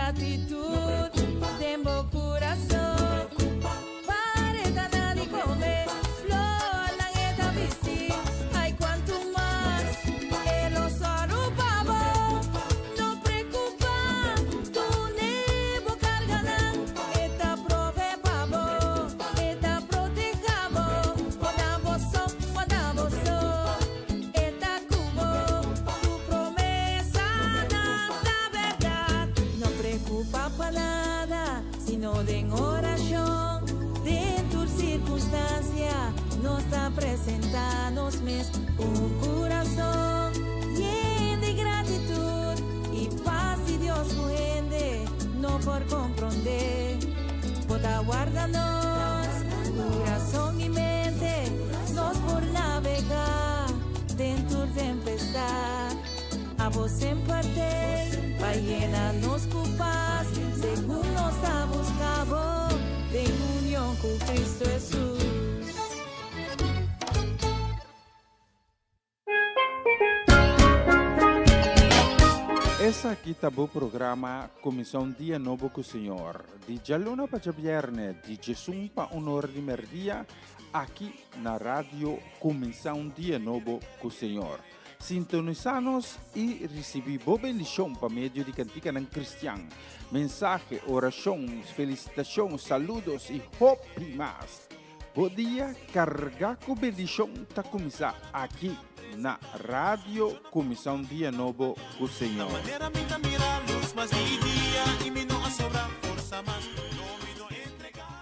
gratitud tengo corazón. Pare ganar y comer, flor la gueta bici. Ay, cuanto más, el oso pavo. No preocupa, tu nebo carganan. Esta prove pavo, esta protejamo. Cuando vos esta cubo, su promesa da verdad. No preocupa para nada, sino de oración. De tu circunstancia, nos está presentando un corazón lleno de gratitud y paz y Dios fuende, no por comprender. Pueda guardarnos, corazón y mente, nos por navegar dentro de tempestad. A vos en parte, va llenarnos con paz, según nos ha buscado, de unión con Cristo Jesús. Essa aqui tá o programa Comissão Dia Novo com o Senhor. De Jaluna para Viernes, de Jesus para Honor de Merdia, aqui na rádio Comissão Dia Novo com o Senhor. Sintonizanos e recebi boa bendição para meio de cantica ng Cristian. Mensagem, orações, felicitações, saludos e hope mais. Bom dia, carga com bendição tá começar aqui na rádio Comissão Dia Novo com o Senhor. Manera minta mira luz mas di dia y mi no sobra fuerza más no me do entregar.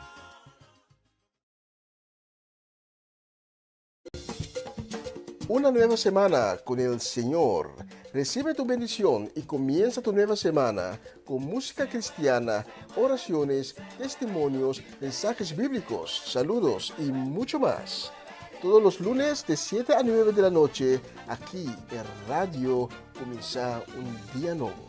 Una nueva semana con el Señor. Recibe tu bendición y comienza tu nueva semana con música cristiana, oraciones, testimonios, mensajes bíblicos, saludos y mucho más. Todos los lunes de 7 a 9 de la noche, aquí en Radio Comienza un Día Nuevo.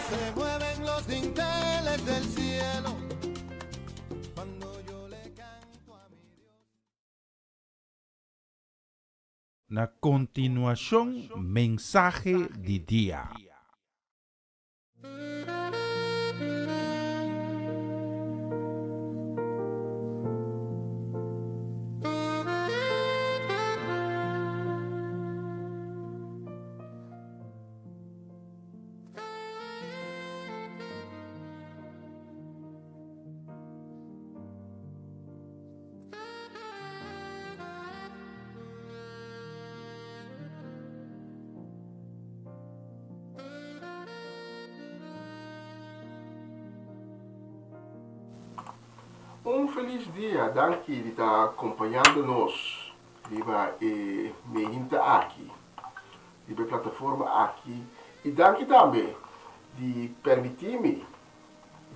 Se mueven los dinteles del cielo cuando yo le canto a mi Dios. Na continuação, mensagem de dia. Um feliz dia, danke de estar acompanhando-nos, liba e meinta aqui, liba plataforma aqui, e danke também de permitir-me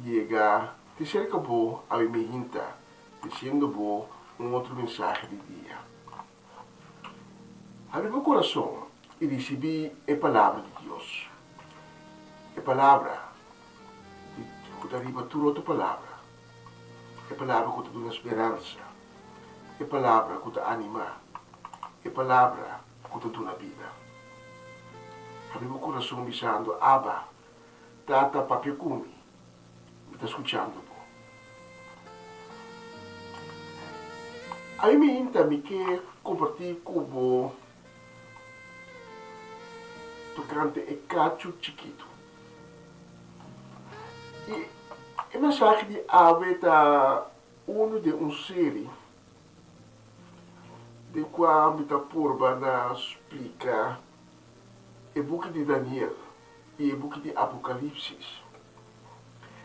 chegar de cerca boa a meinta, dizendo boa outro mensagem de dia. Abri meu coração e recebi a palavra de Deus, a palavra de poder riba tudo outra palavra. É palavra que te dá esperança. É palavra que te anima. É palavra que te dá vida. Abre meu coração dizendo, Abba, Tata, Papi, Kumi, me está escutando. Aí me inta me quer compartilhar com você tocante e cacho chiquito. E a mensagem de Abba está de série de qual me está por explicar o book de Daniel e o book de Apocalipse.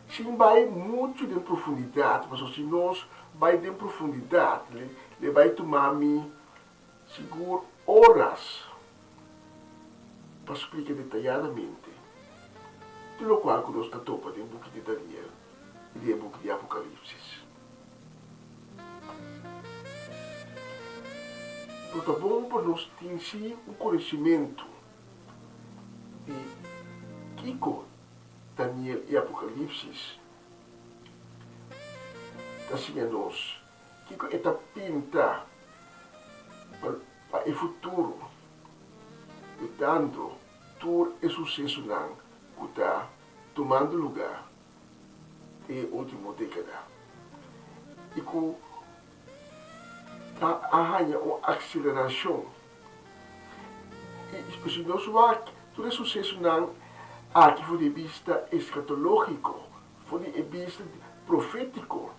Sim, vai muito em profundidade, mas se nós vai em profundidade, ele vai tomar-me seguro horas para explicar detalhadamente tudo o qual que nós está topa do book de Daniel e do book de Apocalipse. Então, é bom para nós ter um conhecimento de Kiko, Daniel e Apocalipse. Assim, nós, Kiko está pinta para o futuro, portanto, todo é sucesso que está tomando lugar na última década. E que está arranha uma aceleração. E se nós vamos, todo esse sucesso não aqui foi de vista escatológico, foi de vista profético.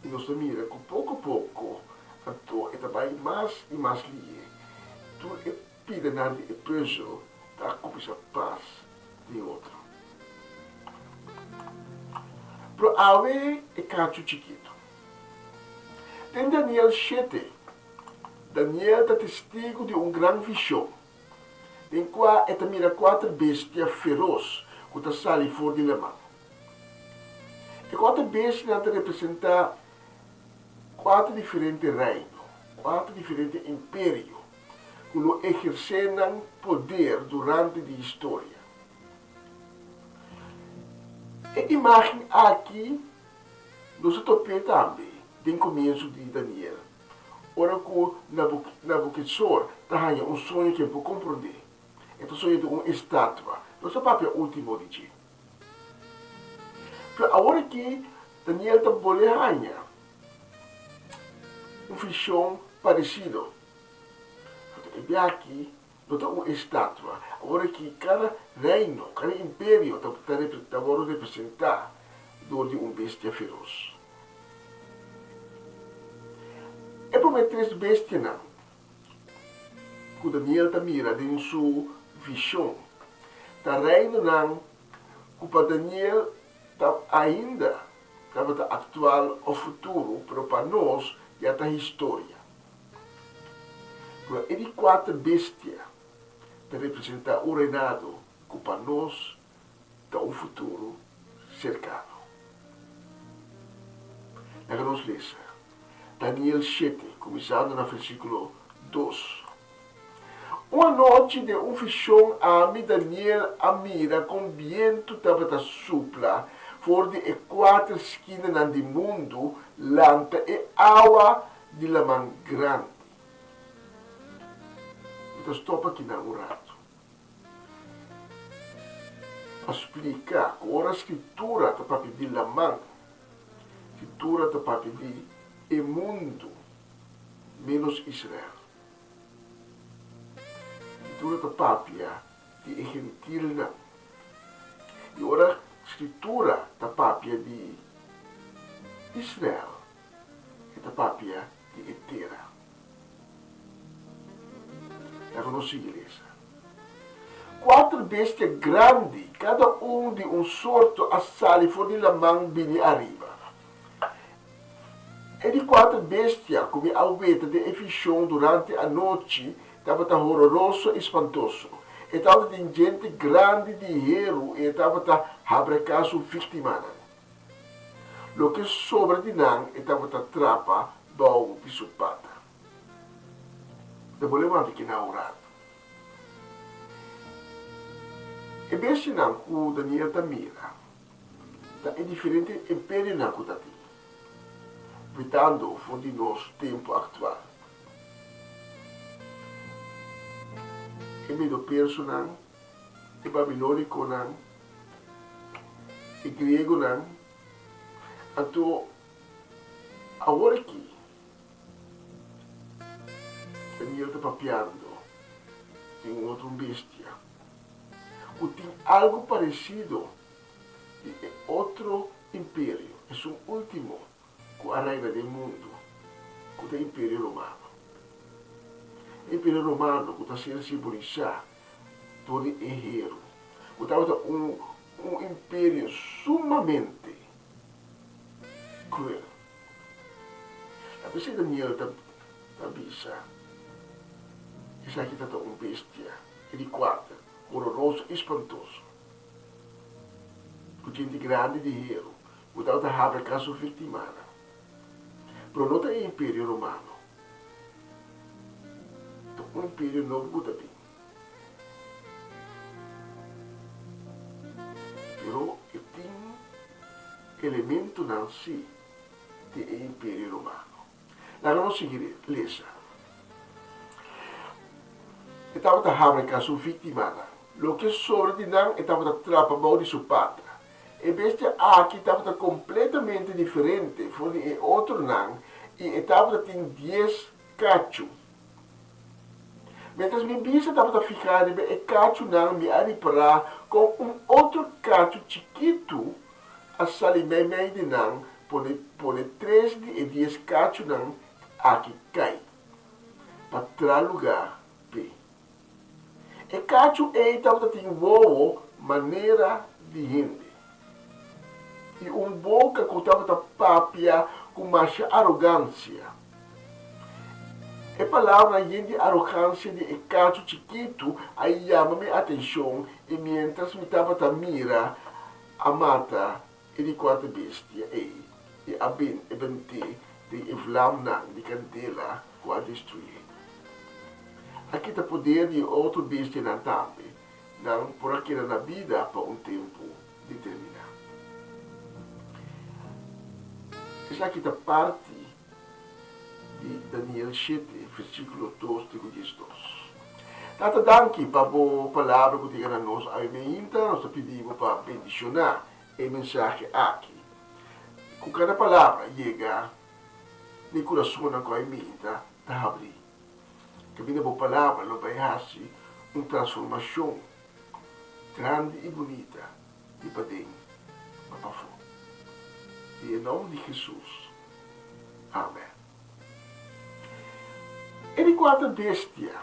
E nós mira que pouco a pouco, então, é também mais e mais livre. Tudo é pida na de preso, da começa a paz de outro. Pro ave é cacho chiquito. Tem Daniel 7. Daniel é testigo de grande visão. Em qual é mira 4 bestias ferozes que está saindo fora de la mão. E 4 bestias representam 4 diferentes reinos, 4 diferentes impérios que exerceram poder durante a história. A imagem aqui nos topia também, no começo de Daniel. Ora que Nabucodonosor tinha sonho que pode compreender. Então, sonho de uma estátua. Nosso papel último de ti. Mas agora que Daniel também ganha visão parecido. E aqui, não tem uma estátua. Agora que cada reino, cada império está agora representar de bestia feroz. É para 3 bestias não. Que Daniel está mira em sua visão. Está reino não, que para Daniel ainda estava atual ou futuro, mas para nós já está história. E de 4 bestias para representar o reinado que para nós está um futuro cercado. Nós lemos Daniel 7, começando no versículo 2. Uma noite de visão a mim Daniel a mira com viento estava sopla fora de 4 esquinas do mundo, lanta e água de la mão grande. Então, stop aqui na rato. Para explicar que a escritura está para pedir la mão, a escritura está para pedir o mundo, menos Israel. A escritura está para pedir de gentil não. E agora a escritura está para pedir de Israel, está para pedir de inteira. A nossa igreja. 4 bestias grandes, cada de sorto a sali fora de la mão bem arriba. E de 4 bestias, como a veta de visão durante a noite, estava horroroso e espantoso. E estava de gente grande de hero e estava abracaso vítima. Lo que sobra de não estava trapa bom de sua pata. Devo levante que na orado. E bem não que Daniel está mira. É diferente império não que está aqui. Vitando for de nosso tempo atual. E medo perso não, e babilônico não, e grego não. Então, agora aqui, Daniel está papiando em outra bestia. Que tem algo parecido de outro império. É o último que arraiga do mundo, que é o Império Romano. O Império Romano que está sendo simbolizado todo guerreiro. Que estava um império sumamente cruel. A pessoa de Daniel está avisa. Essa aqui está uma bestia, de 4, horroroso e espantoso. Com gente grande de hero, que estava a caso vitimada. Mas não é o Império Romano. É um império novo que está bem. Mas tem elemento não si de Império Romano. Lá vamos seguir, lesa. Estava a caso vitimada. Lo que sobra de nan estava trapa bom de sua pata. E bestia aqui estava completamente diferente, foi de outro nan, e estava tem 10 cacho. Mientras minha bisa estava ficando, e cacho nan me ariparar com outro cacho chiquito, a salimei meio de nan, pone 3 e 10 cacho nan, aqui cai. Para tra lugar, P. E cacho estava tem voo, maneira de rende. E boca que estava papia com mais arrogância. A palavra de arrogância de cacho chiquito aí chama minha atenção e mientras me estava mira a mata e de quatro bestia e a bente de evlamna de candela com a destruir. Aqui está poder de outro bestia na tampe, não por aquela na vida para tempo determinado. Essa aqui está parte de Daniel 7, versículo 2 de 12. Tata danki para a palavra que diga a nós, nós pedimos para bendicionar a mensagem aqui. Com cada palavra chega no coração da coimenta, está abrir. Caminha a palavra, não vai fazer uma transformação grande e bonita de para dentro, para fora. Em nome de Jesus. Amém. Ele quarta bestia,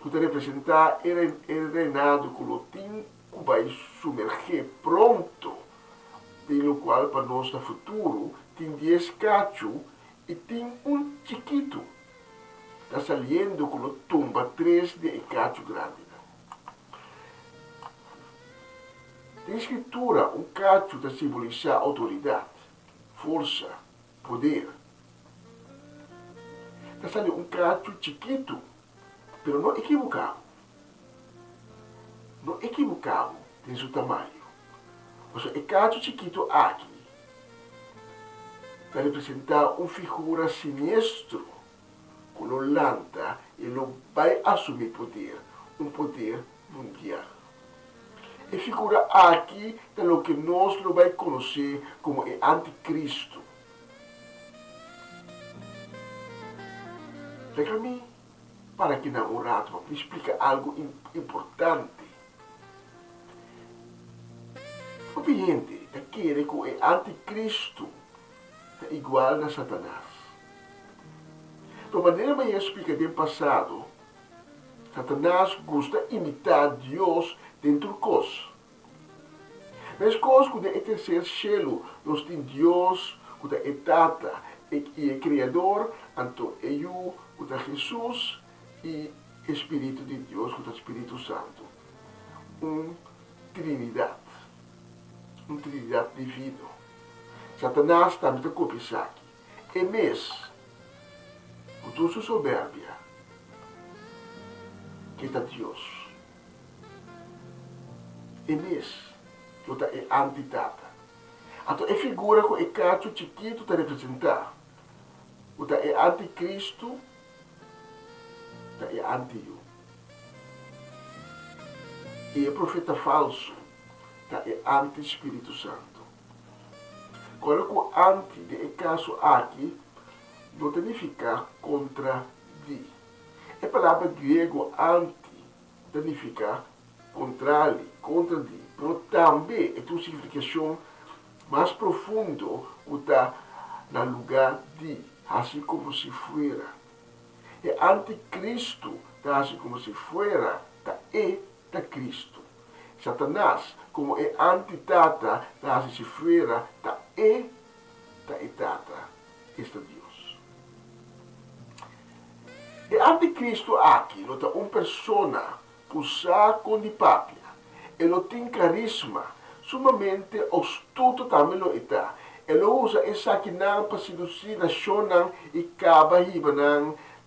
que representa o reinado que o tempo vai submergir pronto, pelo qual para nós no futuro tem 10 cachos e tem chiquito. Está saliendo com o tumba 3 de cacho grande. Na escritura, cacho está simbolizar autoridade, força, poder. Está saliendo cacho chiquito, pero não equivocado. Não equivocado em seu tamanho. Ou seja, o cacho chiquito aqui para representar uma figura sinistro, com o lanta e ele vai assumir poder, poder mundial. E figura aqui é o que nós vamos conhecer como o anticristo. Pega-me para que namorado me explique algo importante. O ambiente aquele que o anticristo é igual a Satanás. De maneira que eu expliquei bem passado, Satanás gosta de imitar Deus dentro de nós. Mas coisas que é terceiro selo, nós temos Deus, que é Tata e é Criador, então eu, que é Jesus e Espírito de Deus, que é o Espírito Santo. Trindade divino. Satanás também está copiando aqui. E mesmo, com toda sua soberbia, que está Deus. E mesmo, que está antitata. Então, é figura que o cacho chiquito está representar. Que é anticristo, é anti-eu. E o profeta falso, é anti-Espírito Santo. Coloco anti de caso aqui, não significa contra di. A palavra grego anti significa contrário, contra di. Mas também é uma significação mais profunda que está no lugar de, assim como se fuera. E anticristo está assim como se fuera, está Cristo. Satanás, como é antitata, está assim se fuera, está tata, está Deus. E anticristo aqui, não está uma pessoa que usa com de papia. Ele tem carisma, sumamente astuto também lo está. Ele usa essa aqui para seduzir a nação e acaba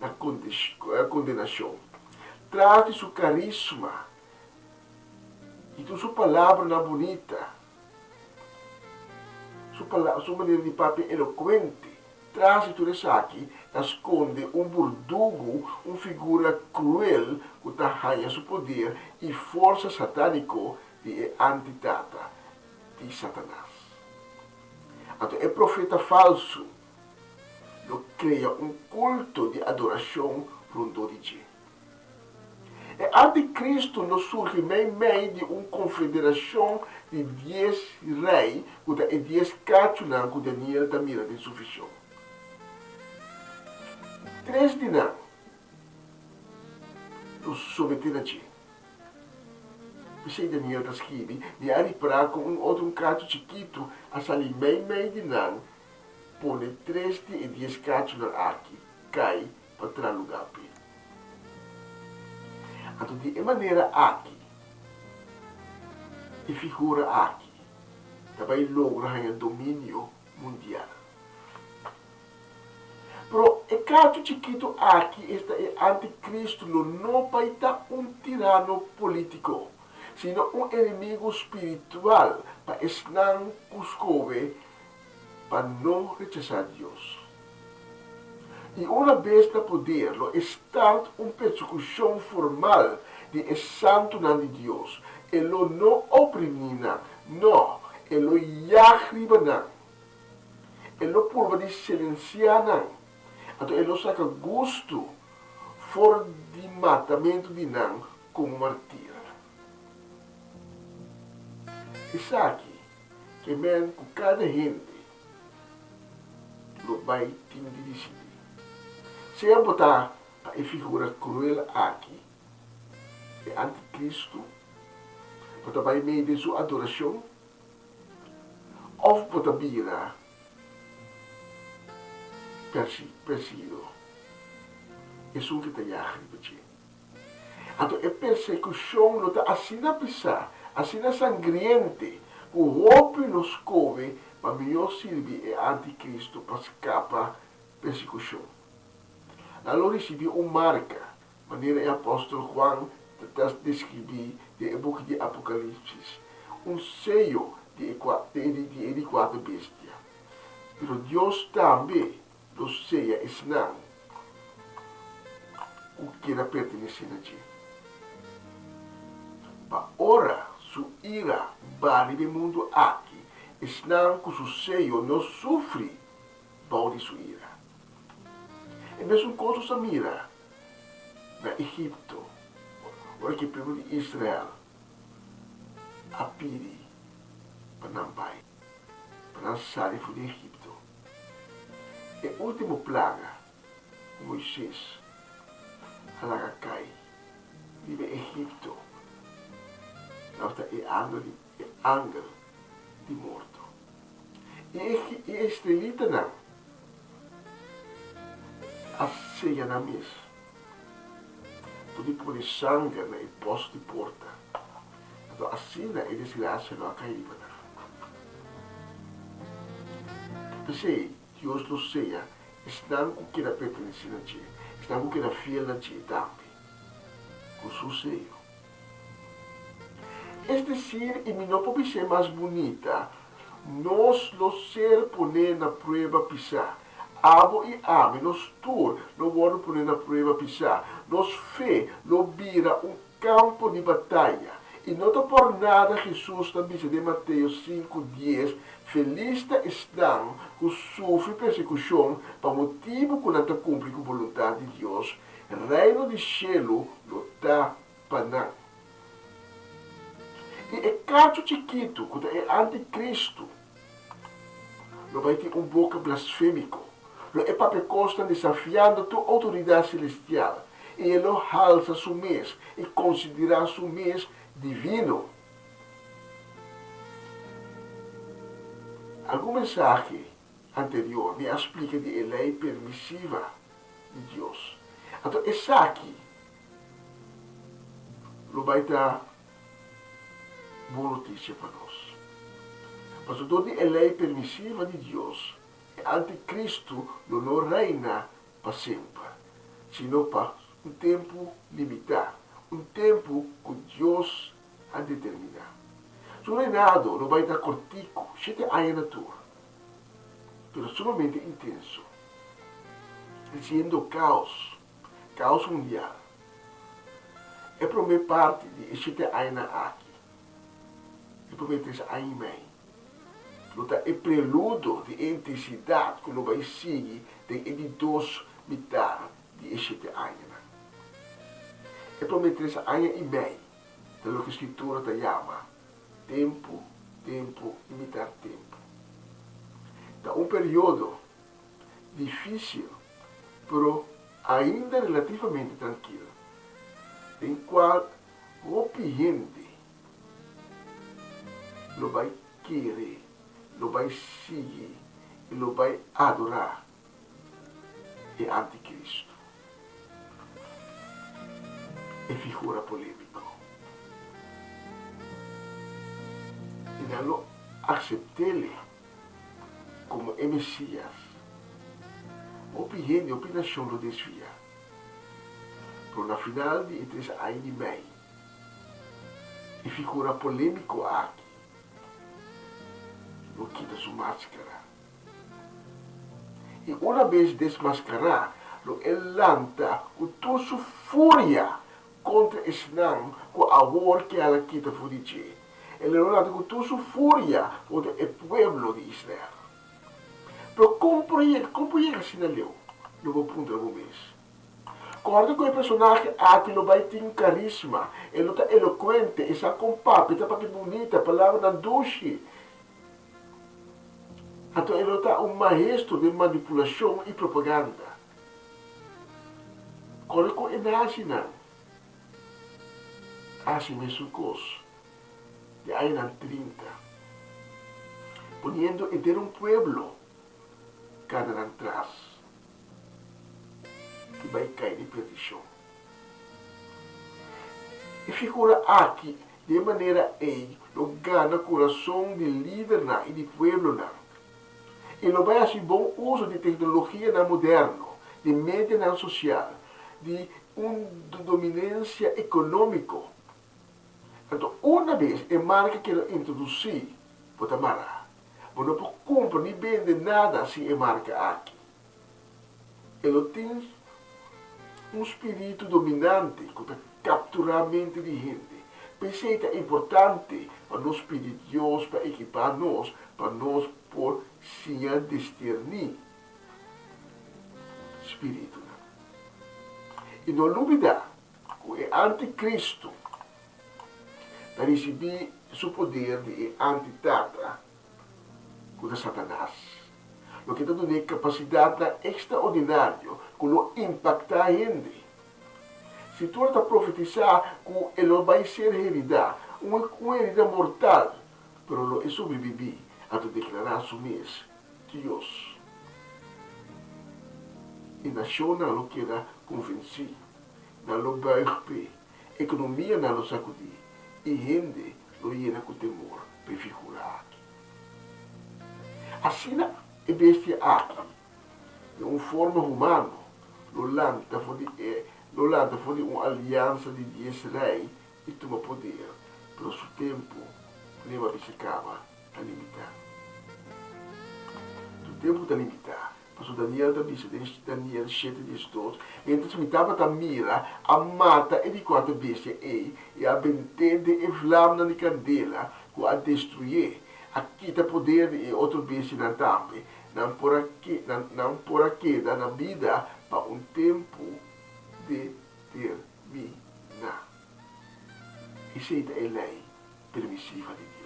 na condenação. Traz de seu carisma e de sua palavra na bonita. Sua maneira de papel eloquente, tras de tudo isso aqui, esconde um burdugo, uma figura cruel que tahanha seu poder e força satânico de antitata de Satanás. Então, é profeta falso, ele cria um culto de adoração para um Dodiji. E anticristo não surge meio de uma confederação de 10 reis, e 10 cachunan que Daniel da mira de suficião. 3 de não, os submetidos. Você Daniel da escreve, de ali para com um outro cacho chiquito, a sair meio de não, põe 3 de 10 cachunan aqui, cai para trás lugar. Então, de maneira aqui, e figura aqui, também logra o domínio mundial. Pero o caso chiquito aqui, este é anticristo, não vai estar um tirano político, sino um inimigo espiritual para estar cuscove, para não rechazar Deus. E uma vez no poder, start uma persecução formal de santo nome de Deus. Ele não oprimina, não. Ele yahriba não. Ele não purva de silenciar não. Então ele saca gosto for de matamento de não como martir. Isso aqui, que men com cada gente, lo vai ter de decidir. Se eu botar a figura cruel aqui, é anticristo, botar vai meio de sua adoração, ou botar vira perseguido. Isso que está aí, então a persecução não está assim a pisar, assim a sangriente, o roubo nos couve, para melhor servir é anticristo para escapar persecução. Ela recebeu uma marca, maneira o apóstolo Juan descreve no book de Apocalipse, um sello de 4 bestias. Pero Deus também nos sella não o que era pertencente a ti. Para ora, sua ira vai no mundo aqui, não com seu sello não sofre para de sua ira. E mesmo coisa se mira na Egipto, o que primeiro de Israel, a pedi para não vai, para não sair de Egipto. E a última plaga, Moisés, ela cai, vive Egipto, lá está o ángel de morto. E a estrelita não, a ceia na mesa. Tudo por sangue na posto de porta. Então assim a desgraça não cai. Pensei, Deus não ceia, estão com que era pertencente a ti, estão com que era fiel a ti também, com seu seio. Es decir, e não pode ser mais bonita, nós lo ser poner na prova pisar. Abo e ame, nós todos não vamos poner na prova pisar. Nós fé, não vira campo de batalha. E não por nada Jesus também diz de Mateus 5:10, feliz estão que sofrem persecução para motivo que não cumpre com a vontade de Deus. Reino de céu não está para nada. E é caso chiquito, que é anticristo, não vai ter boca blasfêmico. Não é papel consta desafiando a tua autoridade celestial. E ele alça seu mês e considera seu mês divino. Algum mensagem anterior me explica de lei permissiva de Deus. Então, essa aqui não vai dar boa notícia para nós. Mas toda a lei permissiva de Deus, anticristo não reina para sempre, sino para um tempo limitado, um tempo que Deus a determinar. Seu reinado não vai estar cortico, 7 anos na tour, mas sumamente intenso. dizendo caos mundial. É para mim parte de este aina aqui. É para mim esse aimei. Luta é prelúdio de intensidade que não vai seguir de dois mitad de este aina. É para mim esse aina e meio. Da que a escritura te chama tempo, imitar tempo. Da período difícil, pero ainda relativamente tranquilo, em qual o gente lo vai querer, lo vai seguir e lo vai adorar é anticristo. É figura polêmica. E não lo aceitar como o Messias. Opinião, opinação lo desvia. Pero na final de três anos e meio, e figura polêmico aqui, lo quita sua máscara. E uma vez desmascarar, lo elanta com toda sua fúria contra esse não, com a amor que ela quita por dizer. Ele lo elanta com toda sua fúria contra o povo de Israel. Pero como assim não leu? Não vou apontar o mês. Concordo com o personagem aqui não vai ter carisma, ele está eloquente, ele está com papo, ele está para que bonita, a palavra não doce. Então ele está maestro de manipulação e propaganda. Concordo com ele não. Assim mesmo coisa. De aí na 30. Poniendo en um pueblo cada atrás que vai cair de perdição. E figura aqui de maneira aí lo gana coração de líder e de pueblo não. E lo vai fazer bom uso de tecnologia na moderno, de mídia na social, de dominância econômico. Então, uma vez a marca que lo introduzir, pode amarrar. Mas não pode comprar nem vender nada sem a marca aqui. Ele tem espírito dominante que está capturar a mente de gente. Pensei que é importante para nós pedir Deus para equipar nós, para nós por sinal discernir espírito. E não dúvida que o anticristo para receber seu poder de antitata com Satanás. O que tem uma capacidade extraordinária que lo impacta a gente. Se tu está profetizar que ele vai ser herida, uma herida mortal, mas ele sobrevive a declarar su mês, Deus. E na nação não lo queda convencer, não lo buigpe, economia não lo sacudir, e gente lo llena com temor, prefigurar aqui. Assim, a bestia aqui, de uma forma humana, lo lanta foi uma aliança de 10 reis e toma poder, pero seu tempo leva se acaba a limitar. O tempo está limitado. Pastor Daniel está dizendo, Daniel 7:12, mentre mi estava a mira, a mata e di quattro bestie e a ventende e flamma di candela, que a destruir, a quita poder e outro bestie na tampe, não por aqui na vida para tempo de terminar. Isso é a lei permissiva de Deus.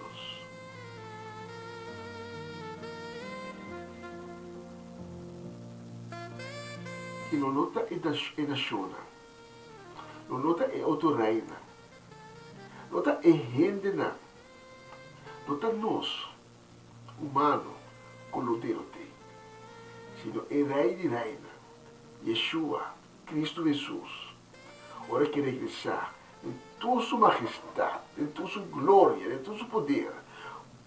E não nota é nação, não nota é outro reino, nota é gente, nota nós, humano, com o Deus, sino é rei de reina, Yeshua, Cristo Jesus, hora que regressar em toda sua majestade, em toda sua glória, em todo seu poder,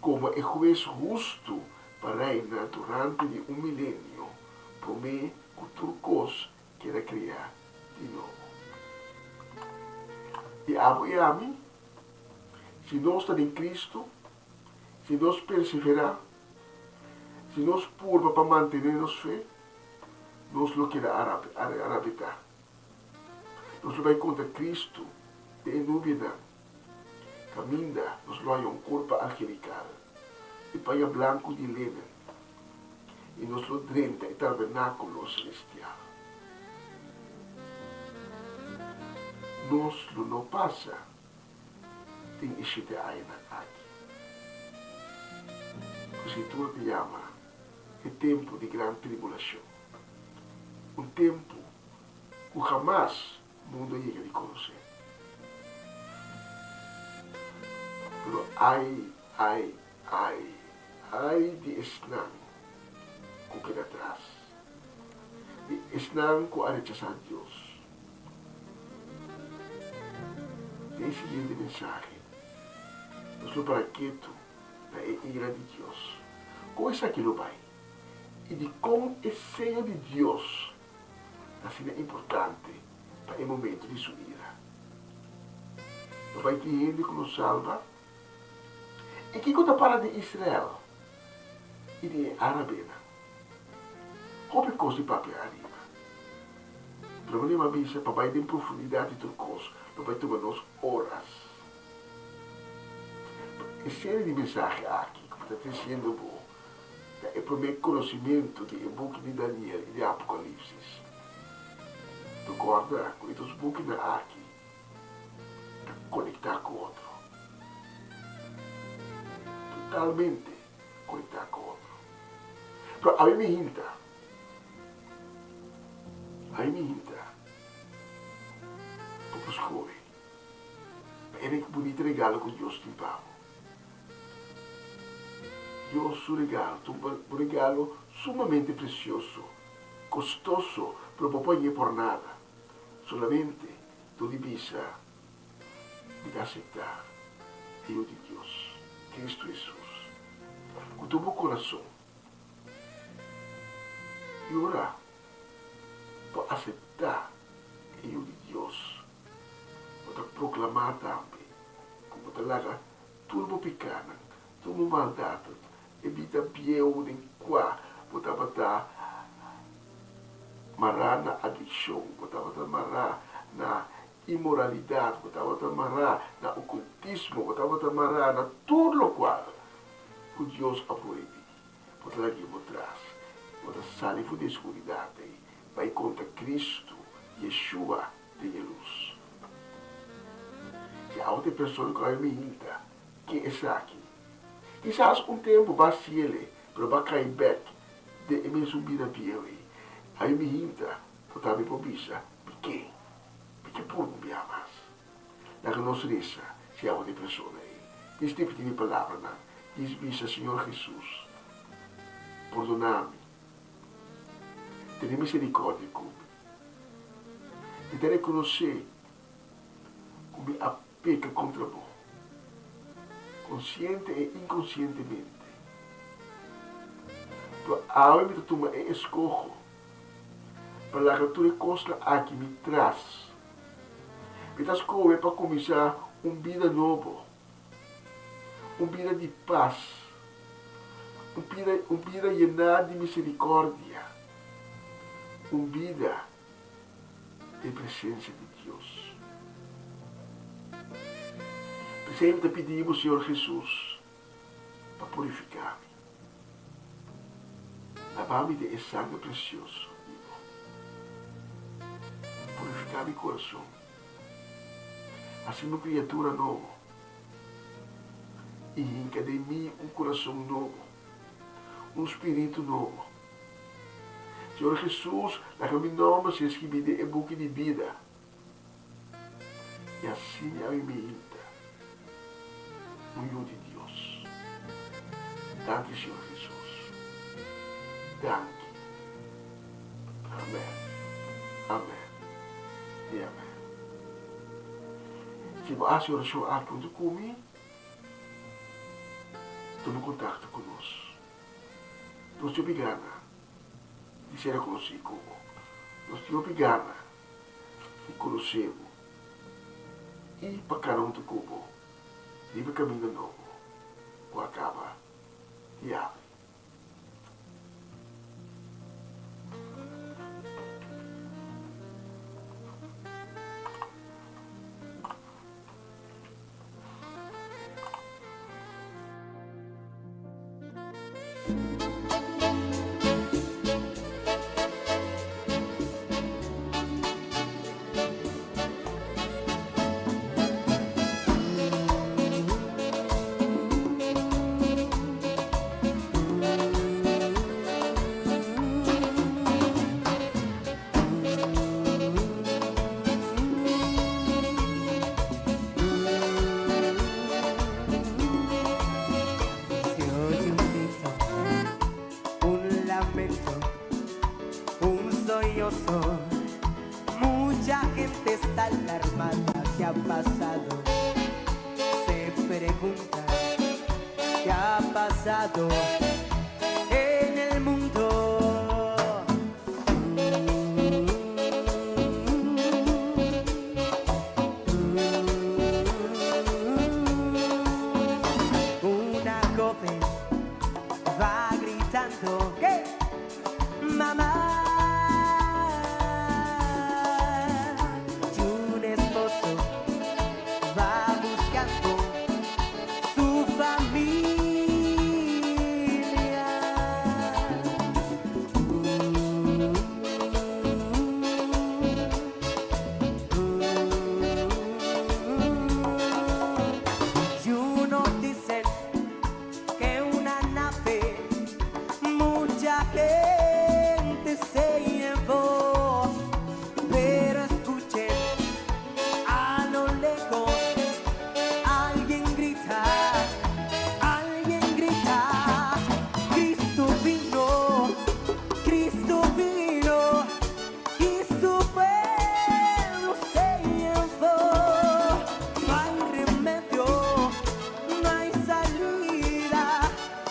como é juiz justo para reinar durante milênio, por meio de turcos que era criar de novo. E a mim, se nós estamos em Cristo, se nós perseverar, se nós purva para manter nos fé, nós lo que arabita. Nós lo vai contra Cristo, de dúvida. Caminda, nós lo hay um corpo angelical, e paia blanco de leve, e nós lo drenta e tabernáculo celestial. Nós lo não passa, tem este aina aqui. A Escritura te chama, é tempo de grande tribulação. Tempo que jamais o mundo chega de conhecer. Pero ai de esnan que queda atrás. De esnan que a rechazar Deus. Tem seguinte mensagem. Nós lo para quieto na ira de Deus. Com essa que lo vai. E de como é sello de Deus assim é importante para o momento de sua ira. Não vai ter gente que nos salva. E que conta para de Israel e de Arabena. Houve coisa de papel arriba. O problema é que para vai em profundidade de coisa, não vai tomar nos horas. A série de mensagens aqui, como está dizendo bom, é para o meu conhecimento do book de Daniel e de Apocalipse. Concorda com os books na aqui, conectar com o outro. Totalmente conectar com o outro. Pero a mim me hinta. Para os jovens. É um bonito regalo que Deus te dá. Deus seu regalo, um regalo sumamente precioso, costoso, pero não pode por nada. Solamente tu divisa de aceitar o de Deus, Cristo Jesus, com todo o coração. E orar para aceitar o de Deus, para proclamar também, como te laga tudo pecado, tudo maldade, evita pieu de qua, para botar marrar na adicção, botar marrar na imoralidade, botar marrar na ocultismo, botar marrar na tudo o qual o Deus a proíbe. Botar aqui por trás, botar sair da escuridade, vai contra Cristo, Yeshua de luz. Se há outra pessoa que me irrita, que é aqui. Quizás tempo vai ser, mas vai cair back de me subir a piel. Aí me irrita, porque me pobisa, porque por não me amas. Na nossa risa, se há outra pessoa aí, diz tipo de palavra, diz bisa Senhor Jesus, perdonar-me, ter misericórdia comigo, e te reconhecer como a peca contra vós, consciente e inconscientemente. Então, a hora que tu me escolho, para que tu costa aqui me traz. Me traz coisa para começar vida nova, vida de paz, vida llena de misericórdia, vida de presença de Deus. Sempre pedimos, Senhor Jesus, para purificar-me. Lavar-me de sangue precioso. Purificar meu coração. Assim uma criatura nova. E enca de mim coração novo. Espírito novo. Senhor Jesus, na que meu nome se escreve em book de vida. E assim a minha vida. No de Deus. Danke, Senhor Jesus. Danke. Amém. Amém. E amém. Se você oração aqui onde come, tome contato conosco. Nós te obrigamos de ser conosco. Nós te obrigamos de conhecer e para cada um de como livre caminho novo, o acaba e abre. Se oye un grito, un lamento, un sollozo. Mucha gente está alarmada. ¿Qué ha pasado? Se pregunta, ¿qué ha pasado en el mundo? Una joven va gritando, ¿qué? Mamá. Y un esposo va buscando su familia. Y unos dicen que una nave, mucha gente se llevó, pero escuchen, a lo lejos alguien grita, Cristo vino y su pueblo se llevó. No hay remedio, no hay salida,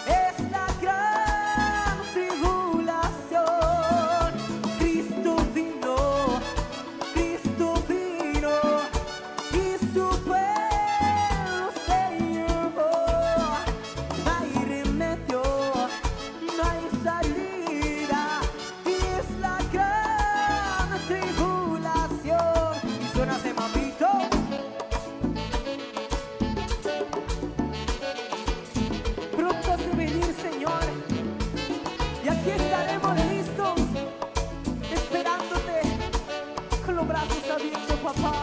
es la gran tribulación. Cristo vino y su pueblo se llevó. No hay remedio, no hay salida, y es la gran tribulación. Y suena ese mamito. Pronto has de venir, Señor, y aquí estaremos listos, esperándote con los brazos abiertos, papá.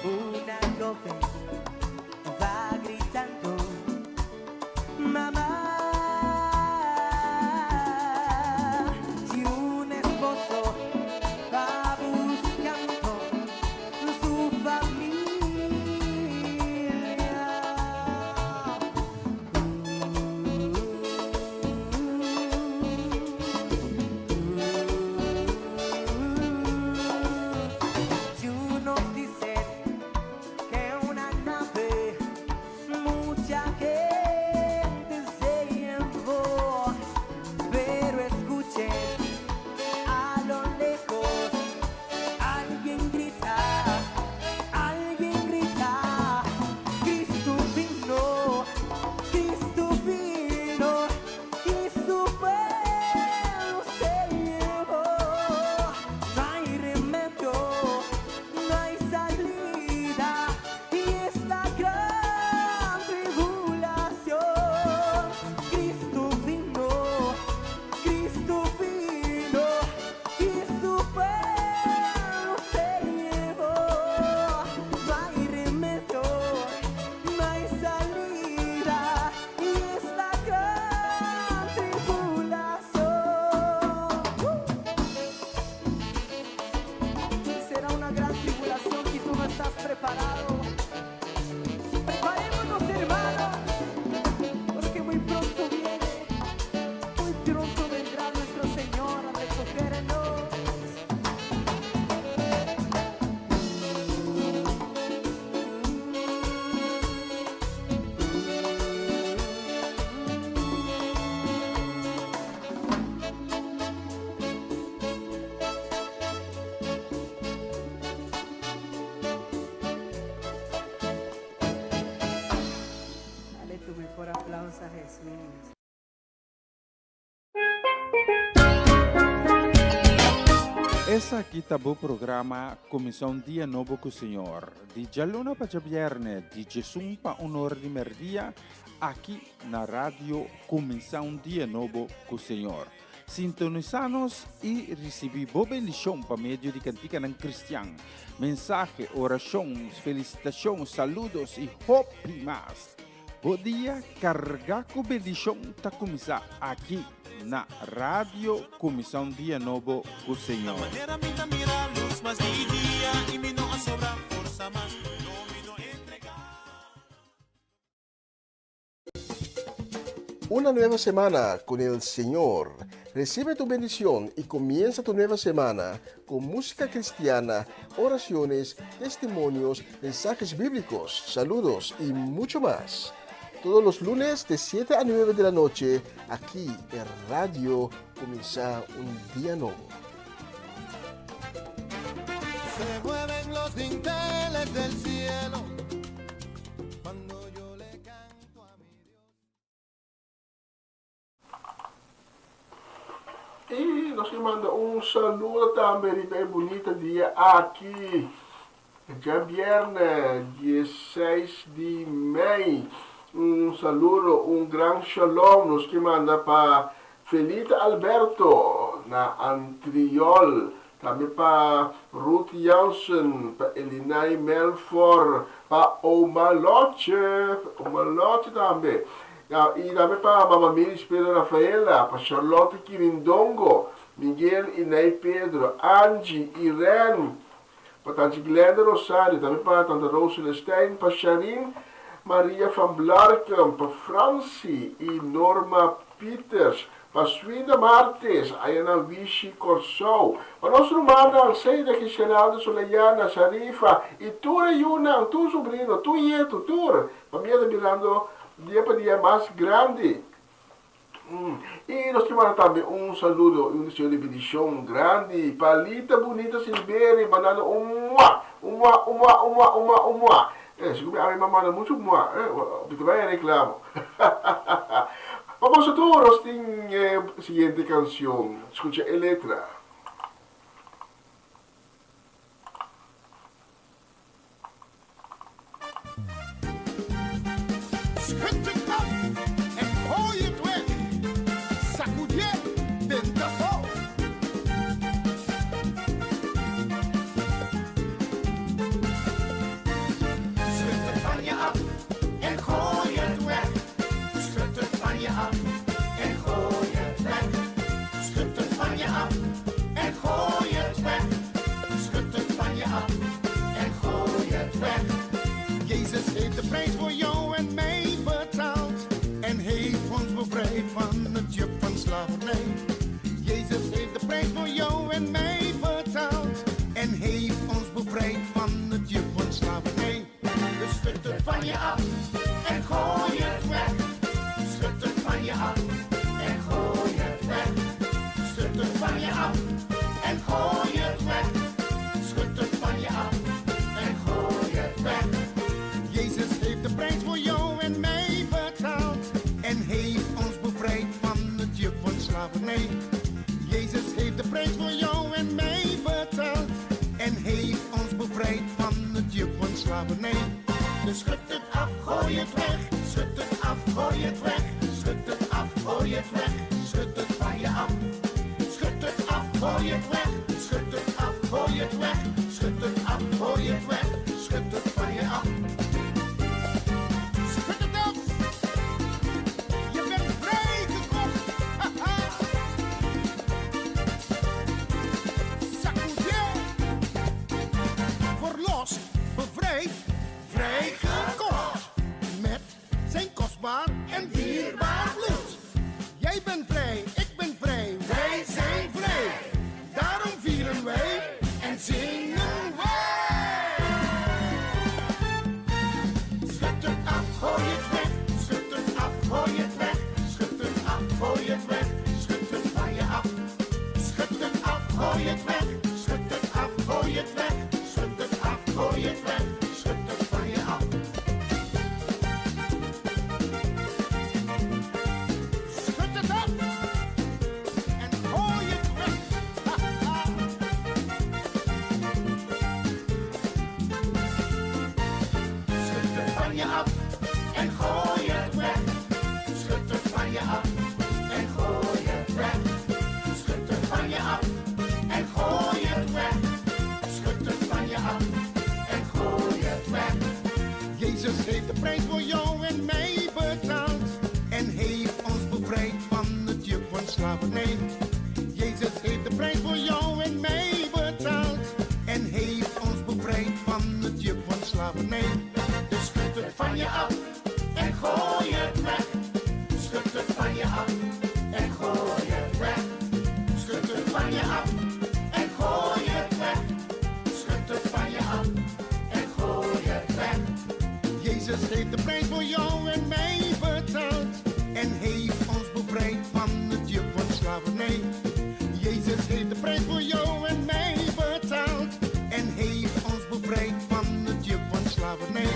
Una joven va gritando, mamá. Y un esposo va buscando su familia. Y unos dicen que una nave, mucha gente se llevó, pero escuchen, a lo lejos alguien grita, Cristo vino y su pueblo se llevó. No hay remedio, no hay salida, y es la gran tribulación. Cristo vino y su pueblo se llevó. No hay remedio, no hay salida, y es la gran tribulación. Será una gran tribulación si tú no estás preparado. Preparémonos, hermanos, porque muy pronto vendrá nuestro Señor a recogernos. Dale tu mejor aplauso a Jesús. Essa aqui tá o programa Comissão Dia Novo com o Senhor. De Jaluna para Viernes, de Jesus para Honor de Merdia, aqui na rádio Comissão Dia Novo com o Senhor. Sintonizanos e recebi boa bendição para meio de cantiga ng Cristian. Mensagem, orações, felicitações, saludos e hope mais. Bom dia, carga com bendição tá começar aqui na Rádio Comissão Dia Novo com o Senhor. Manera minta mira luz, mas di dia y mi no sobra fuerza más, no mi no entregar. Una nueva semana con el Señor. Recibe tu bendición y comienza tu nueva semana con música cristiana, oraciones, testimonios, mensajes bíblicos, saludos y mucho más. Todos los lunes de 7 a 9 de la noche, aquí en Radio Comienza un Día Nuevo. Se mueven los dinteles del cielo cuando yo le canto a mi Dios. Y nos manda un saludo también de bonito día aquí. Ya viernes 16 de maio. Un saludo, un gran shalom nos que manda para Felita Alberto na Antriol, também para Ruth Jansen, para Elinay Melfor, para Omalote também. E também para Mama Miris Pedro Rafaela, para Charlotte Quirindongo, Miguel Inay Pedro, Angie, Irene, para Tante Glenda Rosário, também para Tante Rose Celestine, para Sharin, Maria van Blarken, para Francie e Norma Peters, para Swinda Martes, Ayana Vichy Corsou, para nosso irmão Alceida Cristianaldo Soleiana Sharifa, e tu Yuna, tu sobrinho, tu Yeto, tu, para mim mirando dia para dia mais grande. E nós temos também um saludo e um desejo de bendição grande para Lita Bonita Silveira, mandando uma. Siccome a mia mamma muito boa, porque vai reclamo. Vamos a todos a siguiente canción. Escucha a letra. Schud het af en gooi het weg. Sacudier den tapot. Schud het van je af en gooi het weg. Schud het van je af en gooi het weg. Schud het van je af en gooi het weg. Schud het van je af en gooi het weg. Jezus heeft de prijs voor jou en mij betaald en heeft ons bevrijd van het juk van slavernij. Jezus heeft de prijs voor jou en mij betaald en heeft ons bevrijd van het juk van slavernij. Dus schud het van je af en gooi het weg. Schud het van je af en gooi het weg. Schud het van je af en gooi het weg. Schud het van je af en gooi het weg. Jezus heeft de prijs voor jou en mij betaald en heeft ons bevrijd van het juk van slavernij. Jezus heeft de prijs voor jou en mij betaald en heeft ons bevrijd van het juk van slavernij. Dus schud het af, gooi het weg. Schud het af, gooi het weg. Schud het af, gooi het weg. Schud het van je af. Schud het af, gooi het weg. Schud het af, gooi het weg. Schud het af, gooi het weg. Schud het van je af. Schud het af! Je bent vrijgekocht! Haha! Sacudier! Verlost, bevrijd, vrijgekocht! Met zijn kostbaar en dierbaar bloed. Jij bent vrij, ik ben vrij, wij zijn vrij. Daarom je af en gooi het weg. Schud het van je af en gooi het weg. Schud het van je af en gooi het weg. Schud het van je af en gooi het weg. Jezus heeft de prijs voor jou en mij betaald en heeft ons bevrijd van het juk van slavernij. Jezus heeft de prijs voor jou en mij betaald en heeft ons bevrijd van het juk van slavernij. Dus schud het van je af en gooi het weg. Schud het van je af en gooi het weg. Schud het van je af en gooi het weg. Schud het van je af en gooi het weg. Jezus heeft de prijs voor jou en mij betaald en heeft ons bevrijd van het juk van slavernij. Jezus heeft de prijs voor jou en mij betaald en heeft ons bevrijd van het juk van slavernij.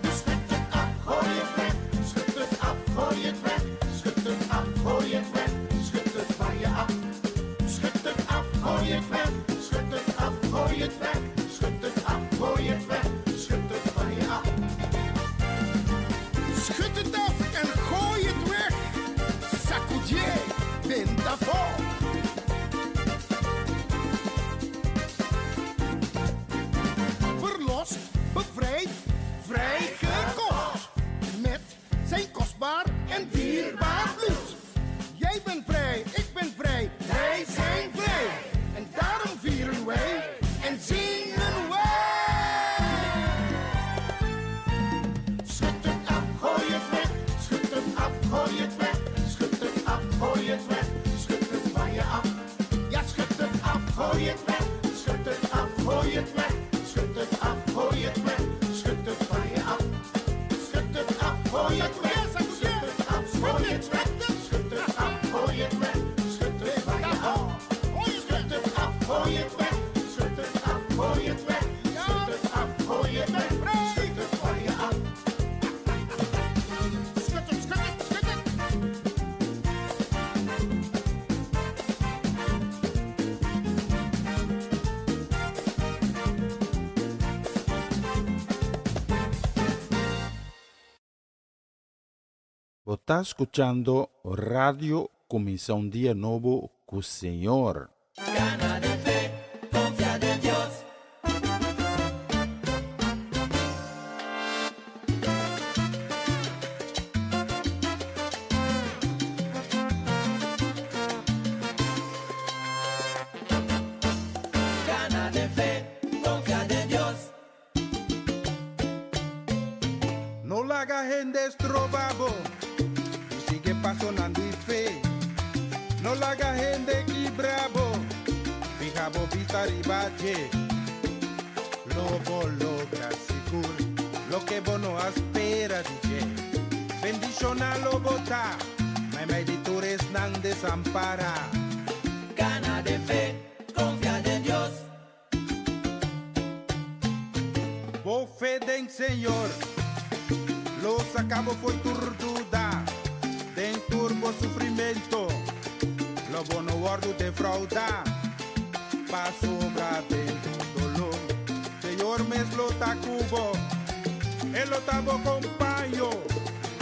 Dus schud het af, gooi het weg. Schud het af, gooi het weg. Schud het af, gooi het weg. Schud het van je af. Schud het af, gooi het weg. Schud het af, gooi het weg. Schud het af, gooi het weg. Schud het van je af. Schud het af en gooi het weg. Sacudier, ben daarvoor. Verlost, bevrijd, vrijgekocht. Met zijn kostbaar en dierbaar bloed. Jij bent vrij, ik ben vrij, wij zijn vrij. En daarom vieren wij en zingen wij. Schud het af, gooi het weg. Schud het af, gooi het weg. Schud het af, gooi het weg. Schud het van je af. Ja, schud het af, gooi het weg. Schud het af, gooi het weg. Schud het af, gooi het weg. Schud het van je af. Schud het af, gooi het weg. Schud het af, gooi het weg. Schud het af, gooi het weg. Schud het van je af. Schud het af, gooi het weg. Schud het af, gooi het weg. Schud het af, gooi het weg. Schud het van je af. Schud het, schud het, schud het. Está escuchando Radio Comisión Día Nuevo con Señor. Gana de fe, confía en Dios. Gana de fe, confía en Dios. No la haga gente estrobabo y sigue pasonando y fe. No la haga gente que bravo, fijabo vista ribache. Lobo logra seguro lo que vos no espera, DJ. Bendición a lobo ta, my editores nan desampara. Gana de fe, confía en Dios. Vos fe den Señor, los acabo foi turduda, den turbo sufrimento, lobo no guardo de frauda, paso obra dentro dolor, Señor me lo tacubo, el lo tabo compaño,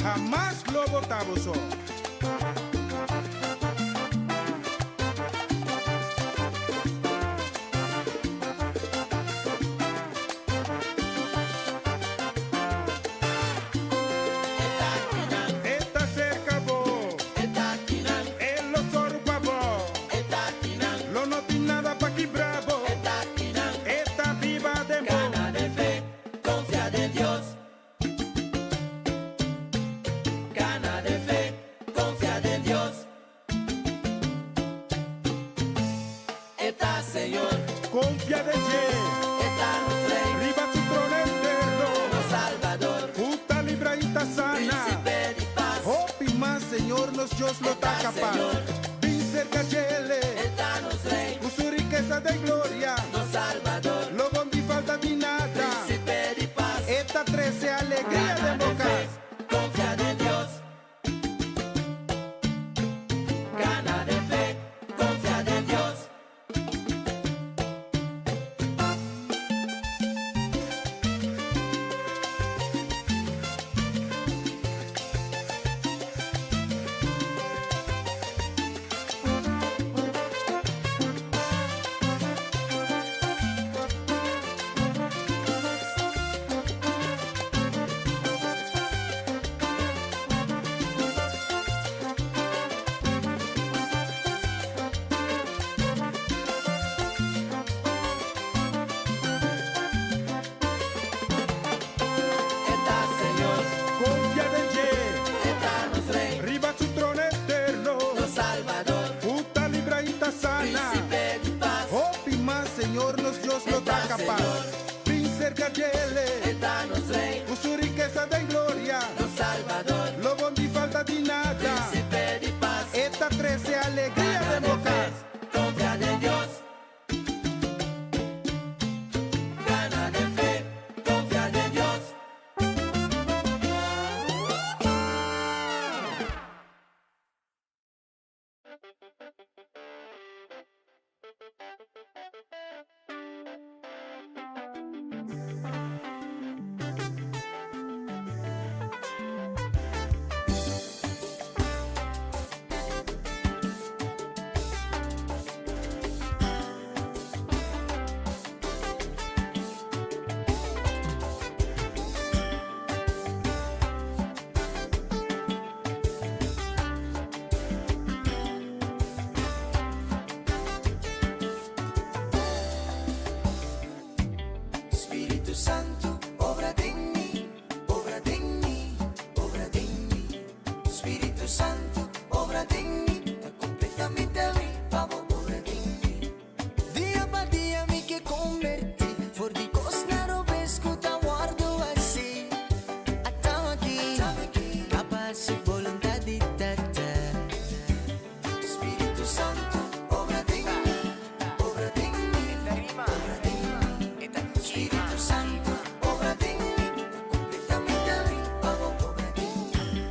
jamás lobo tabo so. Está cerca vos, él lo sorba vos, lo no tiene nada pa' aquí bravo, está viva de vos. Gana de fe, confía en Dios. Gana de fe, confía en Dios. Está Señor, Confía de que, está nuestro Rey, arriba su trono eterno, nuestro Salvador, puta libraíta sana. Príncipe de paz. Hopi más Señor nos Dios lo está capaz. Señor. Vin cerca chele, Está nuestro Rey, con su riqueza de gloria. nuestro Salvador, Lo bondi falta de nada. Príncipe de paz. Esta 13 alegría de Gana de boca. fe, confía en Dios. Gana de fe, confía en Dios. Spirito Santo, obra en mí, obra en mí, obra en mí. Spirito Santo, obra en mí, está completamente a mí, vamos, obra en mí. Día per día mi che converti, for di cosna robesco ta guardo así. Attamo aquí, capaz y voluntad di tata. Spirito Santo, obra en mí, obra en mí, obra en mí. Spirito Santo, obra en mí, completamente a mí, vamos, obra en mí.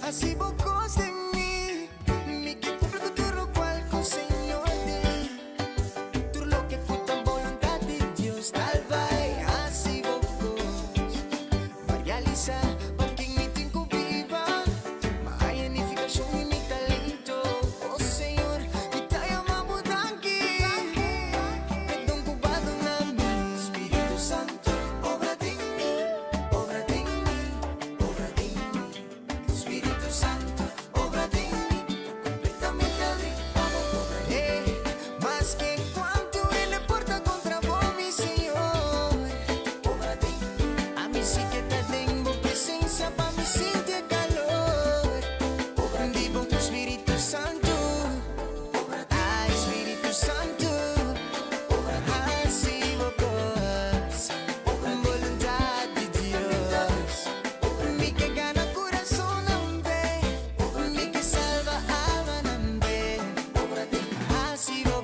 Así pocos de mí, mi que cumple con tu lo cual con Señor de tu lo que puta voluntad de Dios, tal vez así pocos. María Lisa, porque en mi tiempo viva, magnificación y mi talento, oh Señor, mi talla más botanqui, perdón cubado na mí. Spirito Santo, obra en mí, obra en mí, obra en mí. Spirito Santo, obra en mí, completamente a mí, vamos, obra en mí. Más que cuanto él le porta contra vos, mi Señor, obra en mí. A mí sí que te tengo presencia, pa' mí siente calor, obra en vivo, Espíritu Santo, obra ay, Espíritu Santo, obra así vos, voluntad de Dios, mi que gana corazón ambe, mi que salva alma ambe, así vos,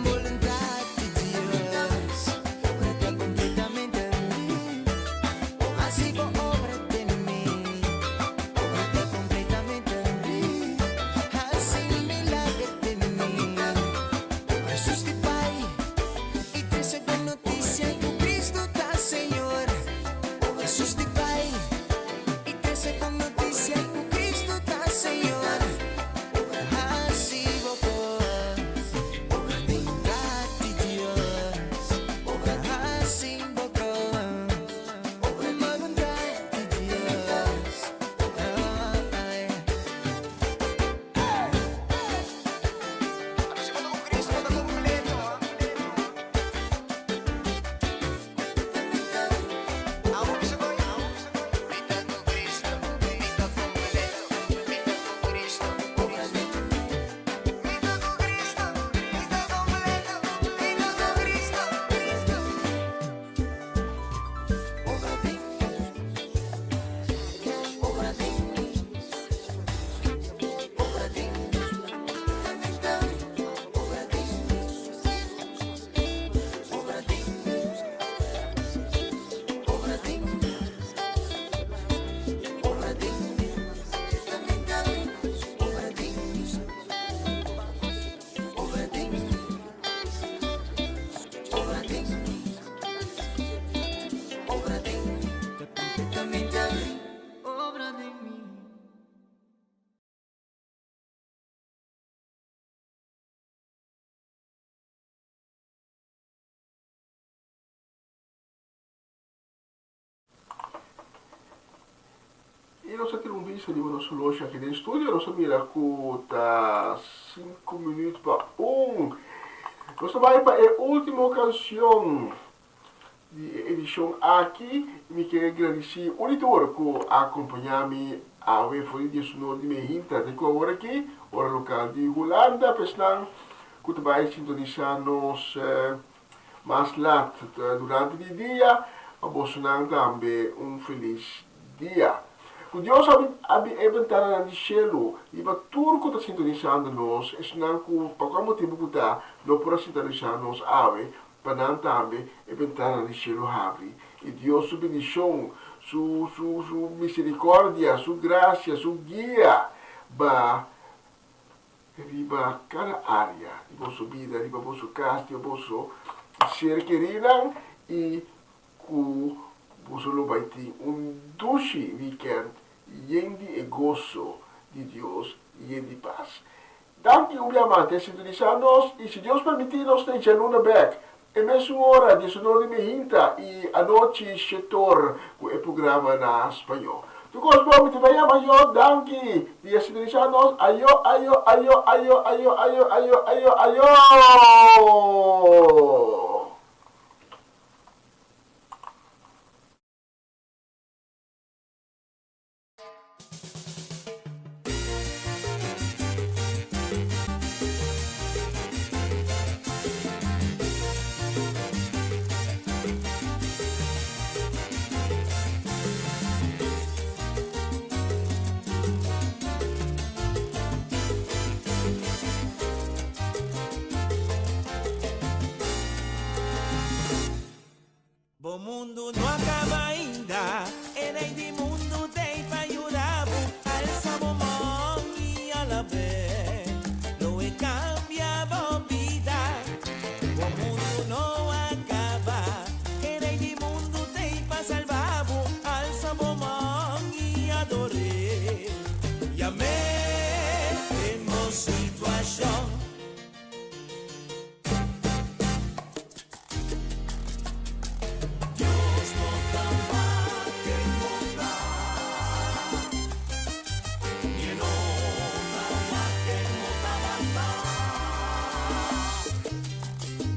voluntad de Dios, obra completamente en mí, así vos obra en mí, obra completamente en mí, así milagre en mí, Jesús te Pai, y te sé con noticia en tu Cristo está Señor, Jesús te Pai, y te sé con noticia en tu Cristo está Señor, así vos, voluntad de Dios, así vos, voluntad de Dios, ay. Siendo con Cristo está completo, aún se voy, vida con Cristo, vida completo, vida con Cristo, obra en mí. Vida con Cristo, vida completo, vida con Cristo, obra en mí, obra en mí, obra en mí, obra en mí, obra en mí, obra en mí, obra en mí, obra en mí, obra en mí, obra en mí, obra en mí, completamente a mí, obra en mí. E nós temos um vídeo de nosso loja aqui no estúdio. Nós mira tá 5 minutos para 1. Nós vamos para a última canção de edição aqui. Me quero agradecer o editor que acompanha-me a ver foi de sonoro de Mehinta. Até agora aqui, hora local de Holanda. Pessoal, que vai sintonizar-nos mais lá durante o dia. A Bolsonaro também feliz dia. O Deus abe eventado no cielo e para tudo que está sintonizando-nos, é sinal que para qual motivo que está, não pode sintonizar-nos ave, para não também eventado no cielo abre. E Deus, sua bendição, sua misericórdia, sua graça, sua guia, para riba cada área de vossa vida, riba vosso casa, vosso ser querido e que você vai ter doce weekend lleno de gozo de Deus e de paz. Dank u obviamente sintonizarnos e se Deus permitir nos tem luna back. E mesmo hora de sonoro de mehinta e a noite setor o programa na espanhol. Tu gostou muito bem, maior danke de sintonizarnos. Ayo. O mundo não acaba ainda, era de mundo tem para ajudar, alzamos mão e a la vez, não é cambia a vida. O mundo não acaba, era de mundo tem para salvar, alzamos mão e adorei. E a mesma situação.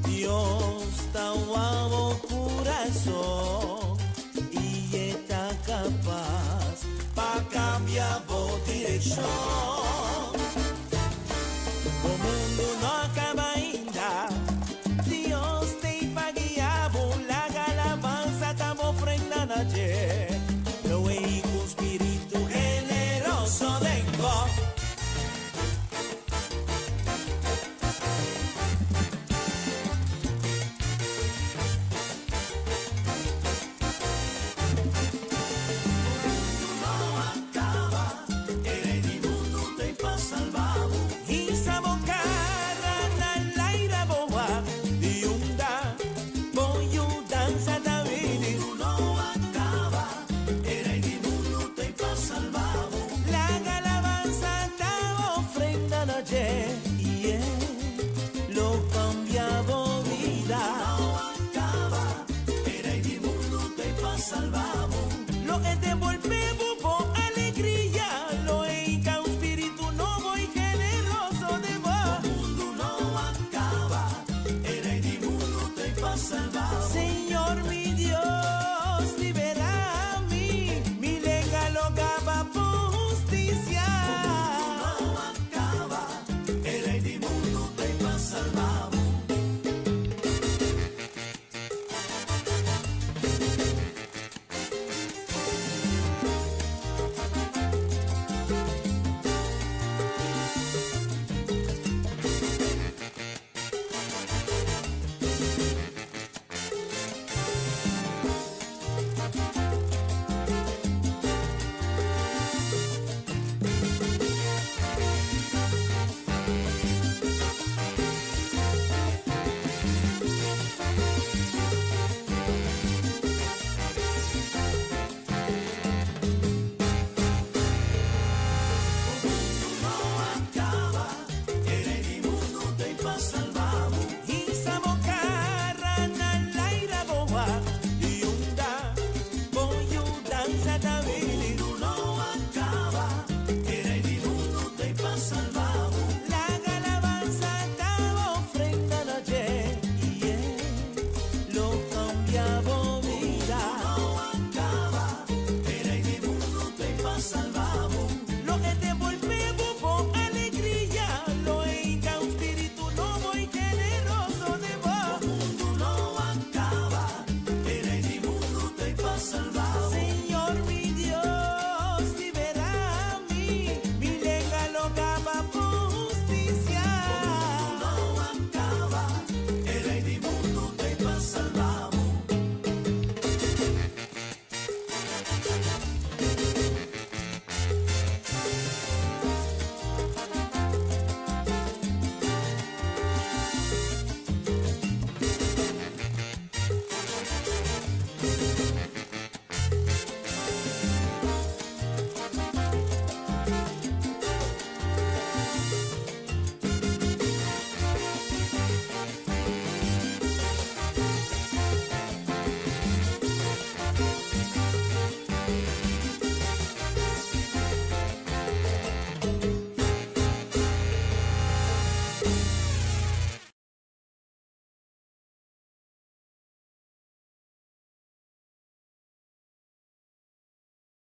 Dios está o corazón y está capaz para cambiar a dirección. O mundo não acaba ainda, Dios te para guiar, la alabanza estamos ofrendando ayer. Lo es con espíritu generoso vengo. Yeah.